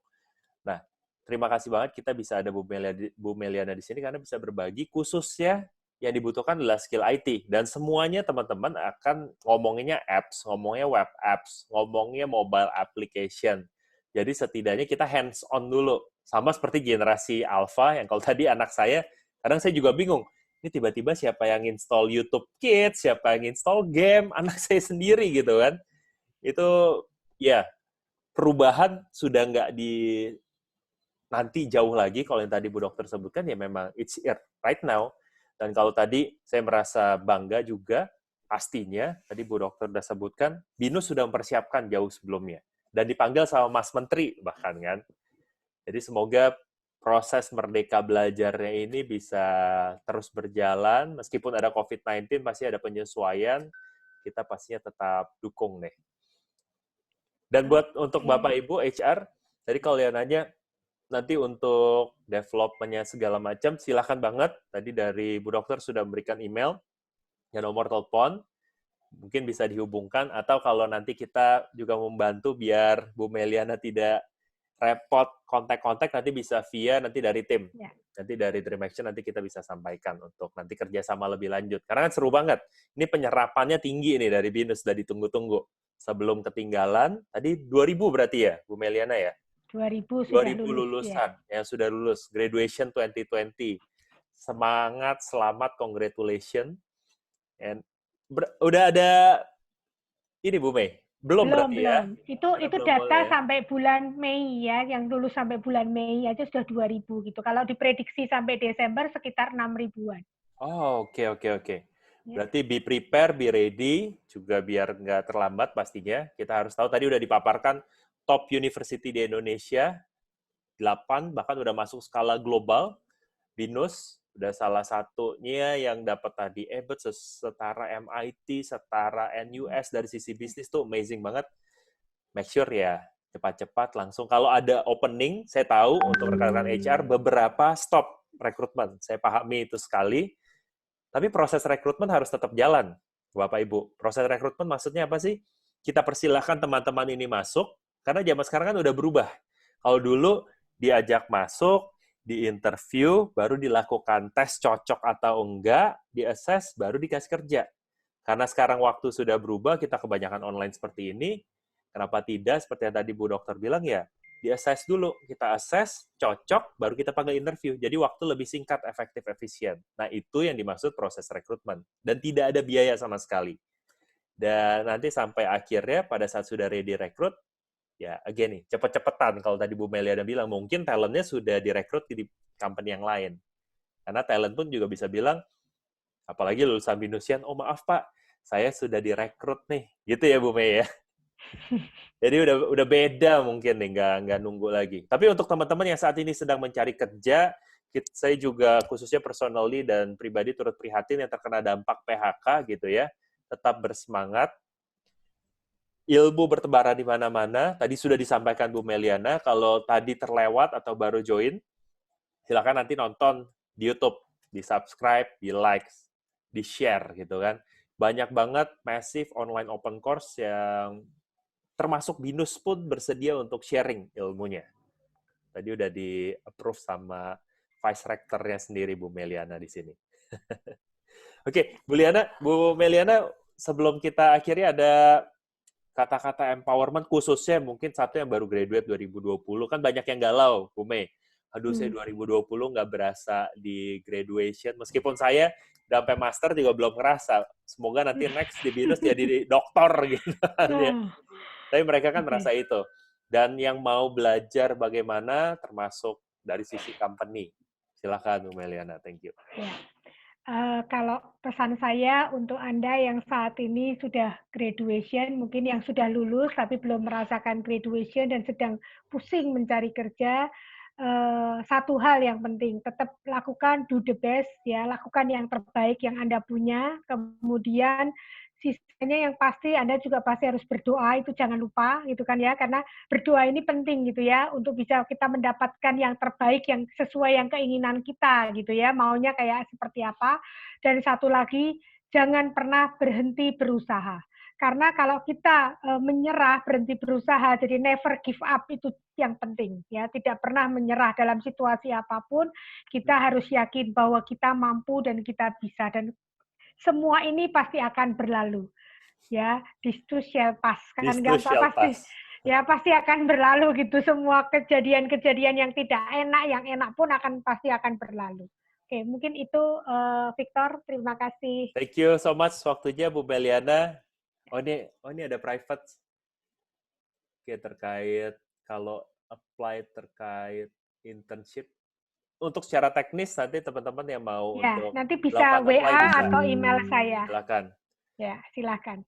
Nah, terima kasih banget kita bisa ada Bu Meliana di sini karena bisa berbagi, khususnya yang dibutuhkan adalah skill IT. Dan semuanya teman-teman akan ngomonginnya apps, ngomongnya web apps, ngomongnya mobile application. Jadi setidaknya kita hands on dulu. Sama seperti generasi alpha yang kalau tadi anak saya, kadang saya juga bingung. Ini tiba-tiba siapa yang install YouTube Kids, siapa yang install game, anak saya sendiri gitu kan. Itu ya perubahan sudah nggak nanti jauh lagi, kalau yang tadi Bu Dokter sebutkan, ya memang it's here right now. Dan kalau tadi saya merasa bangga juga, pastinya, tadi Bu Dokter sudah sebutkan, BINUS sudah mempersiapkan jauh sebelumnya. Dan dipanggil sama Mas Menteri bahkan kan. Jadi semoga proses merdeka belajarnya ini bisa terus berjalan, meskipun ada COVID-19, pasti ada penyesuaian, kita pastinya tetap dukung deh. Dan untuk Bapak Ibu HR, tadi kalau yang nanya, nanti untuk development-nya segala macam, silahkan banget. Tadi dari Bu Dokter sudah memberikan email, ya nomor telepon, mungkin bisa dihubungkan, atau kalau nanti kita juga membantu biar Bu Meliana tidak repot kontak-kontak, nanti bisa via nanti dari tim. Ya. Nanti dari Dream Action nanti kita bisa sampaikan untuk nanti kerjasama lebih lanjut. Karena kan seru banget. Ini penyerapannya tinggi nih dari BINUS, sudah ditunggu-tunggu. Sebelum ketinggalan, tadi 2000 berarti ya, Bu Meliana ya? 2000 sudah lulusan ya. Yang sudah lulus graduation 2020. Semangat, selamat, congratulations. And udah ada ini Bu Mei? Belum berarti ya? Itu data ya? Sampai bulan Mei ya, yang lulus sampai bulan Mei aja sudah 2000 gitu. Kalau diprediksi sampai Desember sekitar 6.000-an. Oh, oke. Berarti be prepare, be ready, juga biar nggak terlambat pastinya. Kita harus tahu, tadi udah dipaparkan top university di Indonesia, 8, bahkan udah masuk skala global. BINUS, udah salah satunya yang dapat tadi setara MIT, setara NUS dari sisi bisnis tuh amazing banget. Make sure ya, cepat-cepat langsung. Kalau ada opening, saya tahu untuk rekan-rekan HR, beberapa stop rekrutmen. Saya pahami itu sekali. Tapi proses rekrutmen harus tetap jalan, Bapak Ibu. Proses rekrutmen maksudnya apa sih? Kita persilahkan teman-teman ini masuk, karena zaman sekarang kan udah berubah. Kalau dulu diajak masuk, di-interview, baru dilakukan tes cocok atau enggak, di-assess, baru dikasih kerja. Karena sekarang waktu sudah berubah, kita kebanyakan online seperti ini, kenapa tidak, seperti yang tadi Bu Dokter bilang ya, di-assess dulu. Kita assess, cocok, baru kita panggil interview. Jadi waktu lebih singkat, efektif, efisien. Nah, itu yang dimaksud proses rekrutmen. Dan tidak ada biaya sama sekali. Dan nanti sampai akhirnya, pada saat sudah ready rekrut, ya, again nih, cepet-cepetan. Kalau tadi Bu Meliana bilang, mungkin talentnya sudah direkrut di company yang lain. Karena talent pun juga bisa bilang, apalagi lulusan BINUSIAN, oh maaf Pak, saya sudah direkrut nih. Gitu ya Bu Mei ya? Jadi udah beda mungkin nih, nggak nunggu lagi. Tapi untuk teman-teman yang saat ini sedang mencari kerja, saya juga khususnya personally dan pribadi turut prihatin yang terkena dampak PHK gitu ya. Tetap bersemangat. Ilmu bertebaran di mana-mana. Tadi sudah disampaikan Bu Meliana, kalau tadi terlewat atau baru join, silakan nanti nonton di YouTube, di-subscribe, di-like, di-share gitu kan. Banyak banget massive online open course yang termasuk BINUS pun bersedia untuk sharing ilmunya. Tadi udah di-approve sama Vice Rector-nya sendiri, Bu Meliana di sini. Oke, Bu Meliana, sebelum kita akhiri ada kata-kata empowerment khususnya mungkin satu yang baru graduate 2020, kan banyak yang galau, Bu Mei. Aduh, saya 2020 nggak berasa di graduation, meskipun saya sampai master juga belum ngerasa. Semoga nanti next di BINUS jadi doktor gitu kan ya. Tapi mereka kan merasa itu. Dan yang mau belajar bagaimana, termasuk dari sisi company. Silakan, Bu Meliana. Thank you. Ya. Kalau pesan saya untuk Anda yang saat ini sudah graduation, mungkin yang sudah lulus tapi belum merasakan graduation dan sedang pusing mencari kerja, satu hal yang penting, tetap lakukan do the best, ya, lakukan yang terbaik yang Anda punya. Kemudian sisanya yang pasti Anda juga pasti harus berdoa, itu jangan lupa gitu kan ya, karena berdoa ini penting gitu ya untuk bisa kita mendapatkan yang terbaik yang sesuai yang keinginan kita gitu ya, maunya kayak seperti apa. Dan satu lagi, jangan pernah berhenti berusaha. Karena kalau kita menyerah, berhenti berusaha, jadi never give up, itu yang penting ya, tidak pernah menyerah dalam situasi apapun. Kita harus yakin bahwa kita mampu dan kita bisa, dan semua ini pasti akan berlalu. Ya, this too shall pass. Kan nggak pasti. Ya, pasti akan berlalu gitu. Semua kejadian-kejadian yang tidak enak, yang enak pun pasti akan berlalu. Oke, mungkin itu Victor. Terima kasih. Thank you so much waktunya, Bu Meliana. Oh ini ada private. Oke, terkait kalau apply terkait internship. Untuk secara teknis nanti teman-teman yang mau ya, untuk nanti bisa WA bisa. atau email saya. Silakan. Ya, silakan.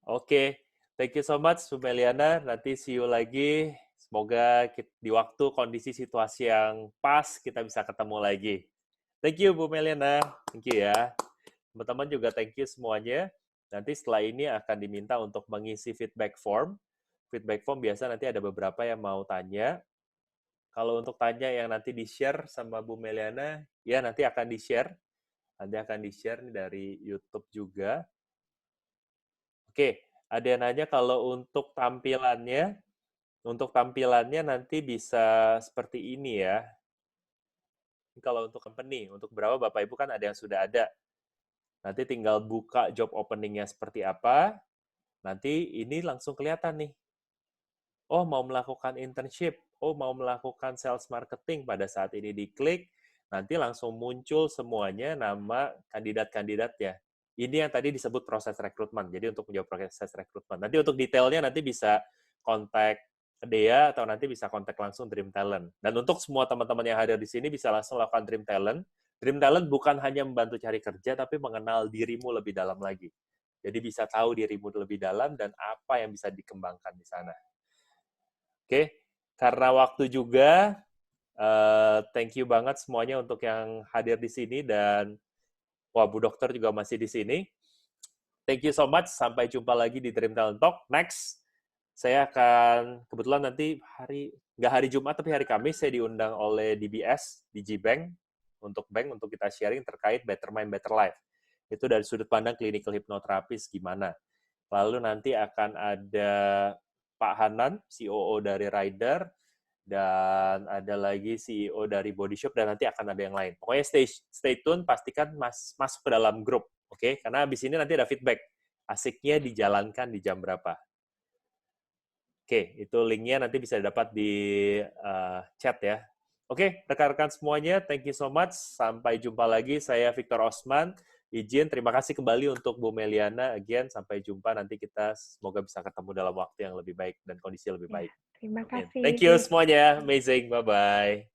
Oke, thank you so much Bu Meliana. Nanti see you lagi. Semoga di waktu kondisi situasi yang pas kita bisa ketemu lagi. Thank you Bu Meliana. Thank you ya. Teman-teman juga thank you semuanya. Nanti setelah ini akan diminta untuk mengisi feedback form. Feedback form biasa nanti ada beberapa yang mau tanya. Kalau untuk tanya yang nanti di-share sama Bu Meliana, ya nanti akan di-share. Nanti akan di-share dari YouTube juga. Oke, ada yang nanya kalau untuk tampilannya nanti bisa seperti ini ya. Kalau untuk company, untuk berapa Bapak Ibu kan ada yang sudah ada. Nanti tinggal buka job opening-nya seperti apa, nanti ini langsung kelihatan nih. Oh, mau melakukan internship, oh mau melakukan sales marketing, pada saat ini diklik, nanti langsung muncul semuanya nama kandidat-kandidatnya. Ini yang tadi disebut proses rekrutmen. Jadi untuk menjawab proses rekrutmen. Nanti untuk detailnya nanti bisa kontak Dea atau nanti bisa kontak langsung Dream Talent. Dan untuk semua teman-teman yang hadir di sini bisa langsung lakukan Dream Talent. Dream Talent bukan hanya membantu cari kerja, tapi mengenal dirimu lebih dalam lagi. Jadi bisa tahu dirimu lebih dalam dan apa yang bisa dikembangkan di sana. Oke, karena waktu juga, thank you banget semuanya untuk yang hadir di sini dan wah, Bu Dokter juga masih di sini. Thank you so much. Sampai jumpa lagi di Dream Talent Talk. Next, saya akan kebetulan nanti nggak hari Jumat tapi hari Kamis saya diundang oleh DBS, DG Bank untuk kita sharing terkait Better Mind Better Life. Itu dari sudut pandang clinical hypnotherapist gimana. Lalu nanti akan ada Pak Hanan, COO dari Rider, dan ada lagi CEO dari Body Shop, dan nanti akan ada yang lain. Pokoknya stay tune, pastikan masuk ke dalam grup, oke? Karena habis ini nanti ada feedback. Asiknya dijalankan di jam berapa. Oke, itu linknya nanti bisa dapat di chat ya. Oke, rekan-rekan semuanya, thank you so much. Sampai jumpa lagi, saya Victor Osman. Izin, terima kasih kembali untuk Bu Meliana. Again, sampai jumpa. Nanti kita semoga bisa ketemu dalam waktu yang lebih baik dan kondisi lebih baik. Terima kasih. Thank you semuanya. Amazing. Bye-bye.